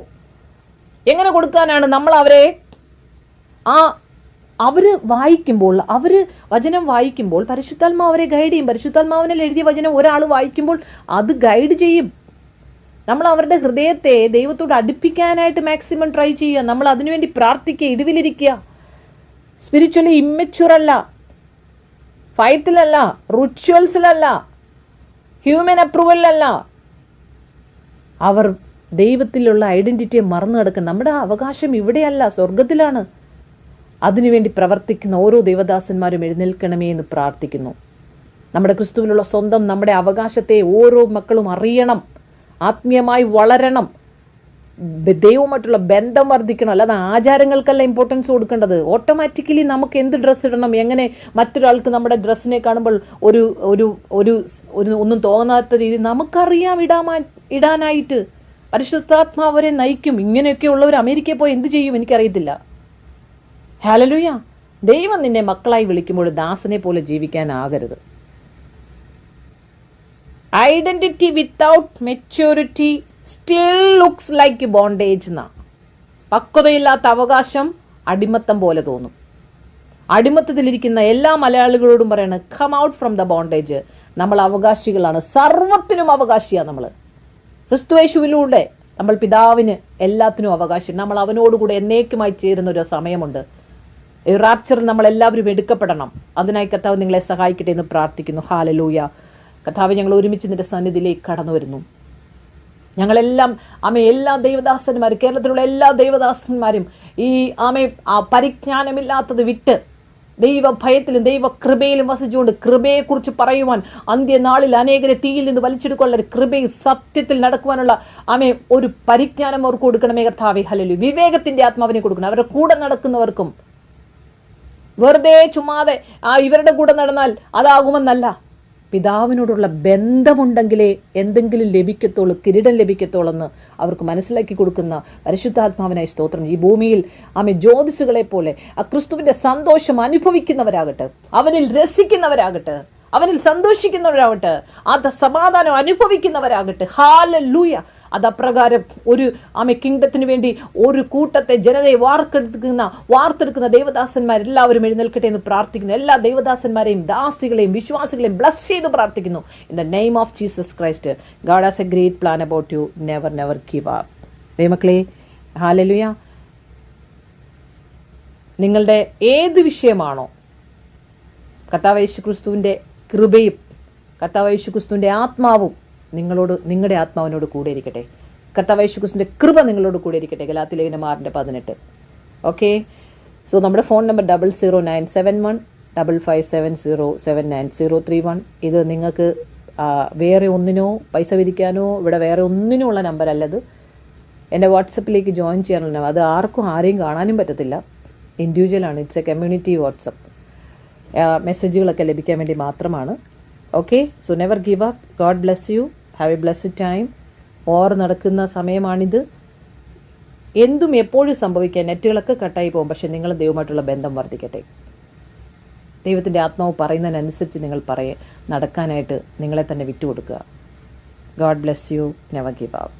എങ്ങനെ കൊടുക്കാനാണ്? നമ്മൾ അവർ വായിക്കുമ്പോൾ, വചനം വായിക്കുമ്പോൾ പരിശുദ്ധാത്മാവ് അവരെ ഗൈഡ് ചെയ്യും. പരിശുദ്ധാത്മാവിനാൽ എഴുതിയ വചനം ഒരാൾ വായിക്കുമ്പോൾ അത് ഗൈഡ് ചെയ്യും. നമ്മൾ അവരുടെ ഹൃദയത്തെ ദൈവത്തോട് അടുപ്പിക്കാനായിട്ട് മാക്സിമം ട്രൈ ചെയ്യുക. നമ്മൾ അതിനുവേണ്ടി പ്രാർത്ഥിക്കുക, ഇടിവിലിരിക്കുക. സ്പിരിച്വലി ഇമ്മച്യൂർ അല്ല, ഫൈറ്റിലല്ല, റിച്വൽസിലല്ല, ഹ്യൂമൻ അപ്രൂവലിലല്ല. അവർ ദൈവത്തിലുള്ള ഐഡന്റിറ്റിയെ മറന്നു കിടക്കണം. നമ്മുടെ അവകാശം ഇവിടെയല്ല, സ്വർഗത്തിലാണ്. അതിനുവേണ്ടി പ്രവർത്തിക്കുന്ന ഓരോ ദൈവദാസന്മാരും എഴുന്നേൽക്കണമേ എന്ന് പ്രാർത്ഥിക്കുന്നു. നമ്മുടെ ക്രിസ്തുവിലുള്ള സ്വന്തം നമ്മുടെ അവകാശത്തെ ഓരോ മക്കളും അറിയണം, ആത്മീയമായി വളരണം, ദൈവവുമായിട്ടുള്ള ബന്ധം വർദ്ധിക്കണം. അല്ലാതെ ആചാരങ്ങൾക്കല്ല ഇമ്പോർട്ടൻസ് കൊടുക്കേണ്ടത്. ഓട്ടോമാറ്റിക്കലി നമുക്ക് എന്ത് ഡ്രസ്സ് ഇടണം, എങ്ങനെ മറ്റൊരാൾക്ക് നമ്മുടെ ഡ്രസ്സിനെ കാണുമ്പോൾ ഒന്നും തോന്നാത്ത രീതി നമുക്കറിയാം ഇടാനായിട്ട്. പരിശുദ്ധാത്മാവ് അവരെ നയിക്കും. ഇങ്ങനെയൊക്കെ ഉള്ളവർ അമേരിക്കയിൽ പോയി എന്ത് ചെയ്യും എനിക്കറിയത്തില്ല. ഹല്ലേലൂയ. ദൈവം നിന്നെ മക്കളായി വിളിക്കുമ്പോൾ ദാസനെ പോലെ ജീവിക്കാനാകരുത്. Identity without maturity still looks like bondage എന്നാ. പക്വതയില്ലാത്ത അവകാശം അടിമത്തം പോലെ തോന്നും. അടിമത്തത്തിലിരിക്കുന്ന എല്ലാ മലയാളികളോടും പറയണം, come out from the bondage. നമ്മൾ അവകാശികളാണ്, സർവത്തിനും അവകാശിയാണ് നമ്മൾ. ക്രിസ്തുയേശുവിലൂടെ നമ്മൾ പിതാവിന് എല്ലാത്തിനും അവകാശം. നമ്മൾ അവനോടുകൂടെ എന്നേക്കുമായി ചേരുന്ന ഒരു സമയമുണ്ട്. ഈ റാപ്ചറിൽ നമ്മൾ എല്ലാവരും എടുക്കപ്പെടണം. അതിനായി കർത്താവ് നിങ്ങളെ സഹായിക്കട്ടെ എന്ന് പ്രാർത്ഥിക്കുന്നു. ഹല്ലേലൂയ. കർത്താവ്, ഞങ്ങൾ ഒരുമിച്ച് നിന്റെ സന്നിധിയിലേക്ക് കടന്നു വരുന്നു. ഞങ്ങളെല്ലാം എല്ലാ ദൈവദാസന്മാരും, കേരളത്തിലുള്ള എല്ലാ ദൈവദാസന്മാരും ഈ പരിജ്ഞാനമില്ലാത്തത് വിട്ട് ദൈവഭയത്തിലും ദൈവകൃപയിലും വസിച്ചുകൊണ്ട് കൃപയെക്കുറിച്ച് പറയുവാൻ, അന്ത്യനാളിൽ അനേകരെ തീയിൽ നിന്ന് വലിച്ചെടുക്കാനുള്ള കൃപയിൽ സത്യത്തിൽ നടക്കുവാനുള്ള ഒരു പരിജ്ഞാനം അവർക്ക് കൊടുക്കണമേ കർത്താവേ. ഹല്ലേലൂയ. വിവേകത്തിന്റെ ആത്മാവിനെ കൊടുക്കണം. അവരുടെ കൂടെ നടക്കുന്നവർക്കും. വെറുതെ ചുമ്മാതെ ഇവരുടെ കൂടെ നടന്നാൽ അതാകുമെന്നല്ല. പിതാവിനോടുള്ള ബന്ധമുണ്ടെങ്കിലേ എന്തെങ്കിലും ലഭിക്കത്തുള്ളൂ, കിരീടം ലഭിക്കത്തുള്ളൂ എന്ന് അവർക്ക് മനസ്സിലാക്കി കൊടുക്കുന്ന പരിശുദ്ധാത്മാവിനായി സ്തോത്രം. ഈ ഭൂമിയിൽ ജ്യോതിസുകളെ പോലെ ആ ക്രിസ്തുവിന്റെ സന്തോഷം അനുഭവിക്കുന്നവരാകട്ടെ, അവനിൽ രസിക്കുന്നവരാകട്ടെ, അവനിൽ സന്തോഷിക്കുന്നവരാകട്ടെ, ആ സമാധാനം അനുഭവിക്കുന്നവരാകട്ടെ. ഹല്ലേലൂയ. അതപ്രകാരം ഒരു കിങ്ഡത്തിന് വേണ്ടി ഒരു കൂട്ടത്തെ ജനതയെ വാർത്തെടുക്കുന്ന ദൈവദാസന്മാരെല്ലാവരും എഴുന്നേൽക്കട്ടെ എന്ന് പ്രാർത്ഥിക്കുന്നു. എല്ലാ ദൈവദാസന്മാരെയും ദാസികളെയും വിശ്വാസികളെയും ബ്ലസ് ചെയ്ത് പ്രാർത്ഥിക്കുന്നു. In the name of Jesus Christ. God has A great plan about you. Never never give up. ദൈവമക്കളെ, ഹല്ലേലൂയ. നിങ്ങളുടെ ഏത് വിഷയമാണോ, കർത്താവ് യേശുക്രിസ്തുവിന്റെ കൃപയും കർത്താവ് യേശുക്രിസ്തുവിന്റെ ആത്മാവും നിങ്ങളുടെ ആത്മാവിനോട് കൂടെ ഇരിക്കട്ടെ. കർത്താവ് യേശുക്രിസ്തുവിന്റെ കൃപ നിങ്ങളോട് കൂടെ ഇരിക്കട്ടെ. ഗലാത്യ ലേഖനം 6:18. ഓക്കെ. സോ നമ്മുടെ ഫോൺ നമ്പർ 00971 5570799031. ഇത് നിങ്ങൾക്ക് വേറെ ഒന്നിനോ പൈസ വിരിക്കാനോ ഇവിടെ വേറെ ഒന്നിനോ ഉള്ള നമ്പറല്ലത്. എൻ്റെ വാട്സപ്പിലേക്ക് ജോയിൻ ചെയ്യാനുള്ള, അത് ആരെയും കാണാനും പറ്റത്തില്ല, ഇൻഡിവിജ്വലാണ്. It's a community WhatsApp. മെസ്സേജുകളൊക്കെ ലഭിക്കാൻ വേണ്ടി മാത്രമാണ്. Okay. So never give up. God bless you. Have a blessed time. നടക്കുന്ന സമയമാണിത്. എന്തും എപ്പോഴും സംഭവിക്കാൻ, നെറ്റുകളൊക്കെ കട്ടായി പോകും. പക്ഷെ നിങ്ങൾ ദൈവമായിട്ടുള്ള ബന്ധം വർദ്ധിക്കട്ടെ. ദൈവത്തിൻ്റെ ആത്മാവ് പറയുന്നതിനനുസരിച്ച് നിങ്ങൾ നടക്കാനായിട്ട് നിങ്ങളെ തന്നെ വിട്ടുകൊടുക്കുക. God bless you. Never give up.